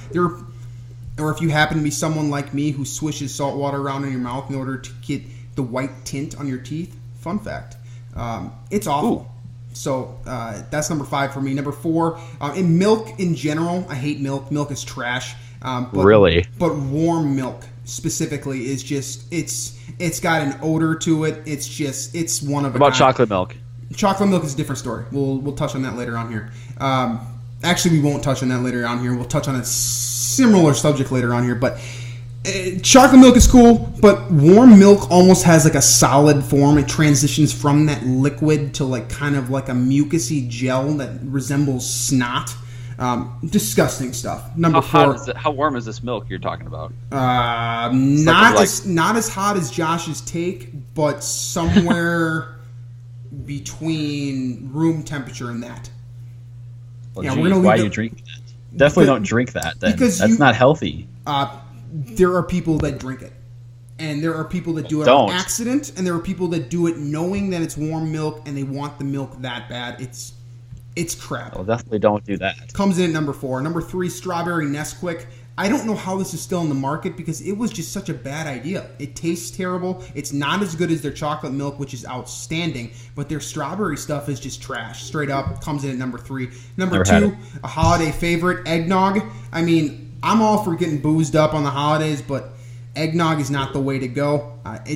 or if you happen to be someone like me who swishes salt water around in your mouth in order to get the white tint on your teeth, fun fact, it's awful. Ooh. So that's number 5 for me. Number 4, in milk in general, I hate milk. Milk is trash. Really? But warm milk specifically is just it's got an odor to it. It's one of a kind. What about chocolate milk? Chocolate milk is a different story. We'll touch on that later on here. Actually, we won't touch on that later on here. We'll touch on a similar subject later on here, but. Chocolate milk is cool, but warm milk almost has like a solid form. It transitions from that liquid to like kind of like a mucousy gel that resembles snot. Disgusting stuff. Number 4. How warm is this milk you're talking about? Not as hot as Josh's take, but somewhere between room temperature and that. Well, yeah, why are you drinking that? Definitely don't drink that. Then. Because that's not healthy. There are people that drink it. And there are people that do it on accident, and there are people that do it knowing that it's warm milk and they want the milk that bad. It's crap. Well, definitely don't do that. Comes in at number 4. Number 3, strawberry Nesquik. I don't know how this is still in the market because it was just such a bad idea. It tastes terrible. It's not as good as their chocolate milk, which is outstanding, but their strawberry stuff is just trash. Straight up, comes in at number 3. Number 2, a holiday favorite, eggnog. I mean, I'm all for getting boozed up on the holidays, but eggnog is not the way to go. I've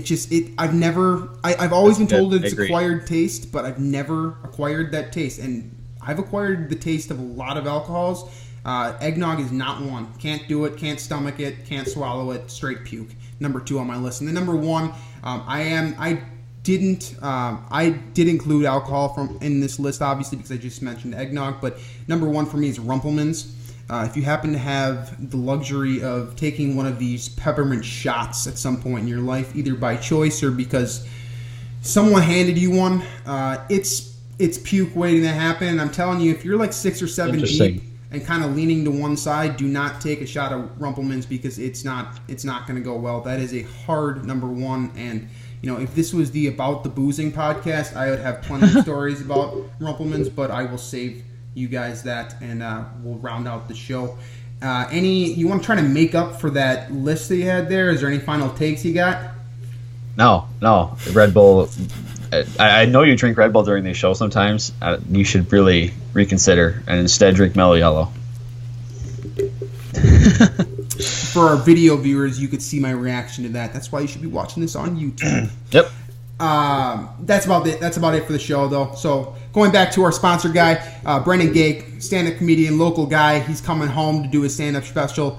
always been told that it's acquired taste, but I've never acquired that taste. And I've acquired the taste of a lot of alcohols. Eggnog is not one. Can't do it, can't stomach it, can't swallow it, straight puke. Number 2 on my list. And then number 1, I did include alcohol in this list, obviously, because I just mentioned eggnog. But number 1 for me is Rumpelmans. If you happen to have the luxury of taking one of these peppermint shots at some point in your life, either by choice or because someone handed you one, it's puke waiting to happen. And I'm telling you, if you're like 6 or 7 deep, and kind of leaning to one side, do not take a shot of Rumpelmans because it's not going to go well. That is a hard number one. And, if this was the About the Boozing podcast, I would have plenty of stories about Rumpelmans, but I will save you guys that, and we'll round out the show. You want to try to make up for that list that you had there? Is there any final takes you got? No. Red Bull. I know you drink Red Bull during these shows sometimes. You should really reconsider and instead drink Mellow Yellow. For our video viewers, you could see my reaction to that. That's why you should be watching this on YouTube. Yep. That's about it. That's about it for the show, though. So going back to our sponsor guy, Brendan Gake, stand-up comedian, local guy. He's coming home to do his stand-up special.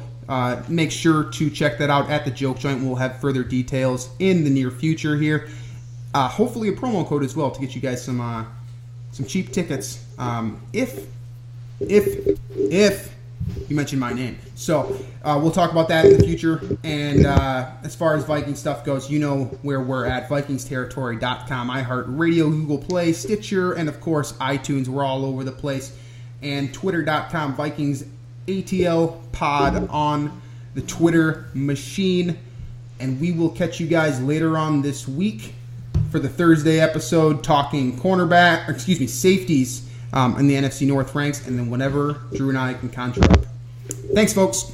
Make sure to check that out at the Joke Joint. We'll have further details in the near future here. Hopefully a promo code as well to get you guys some cheap tickets. If you mentioned my name. So we'll talk about that in the future. And as far as Viking stuff goes, you know where we're at. VikingsTerritory.com, iHeartRadio, Google Play, Stitcher, and of course iTunes. We're all over the place. And Twitter.com, VikingsATL Pod on the Twitter machine. And we will catch you guys later on this week for the Thursday episode talking safeties in the NFC North ranks, and then whenever Drew and I can conjure up. Thanks, folks.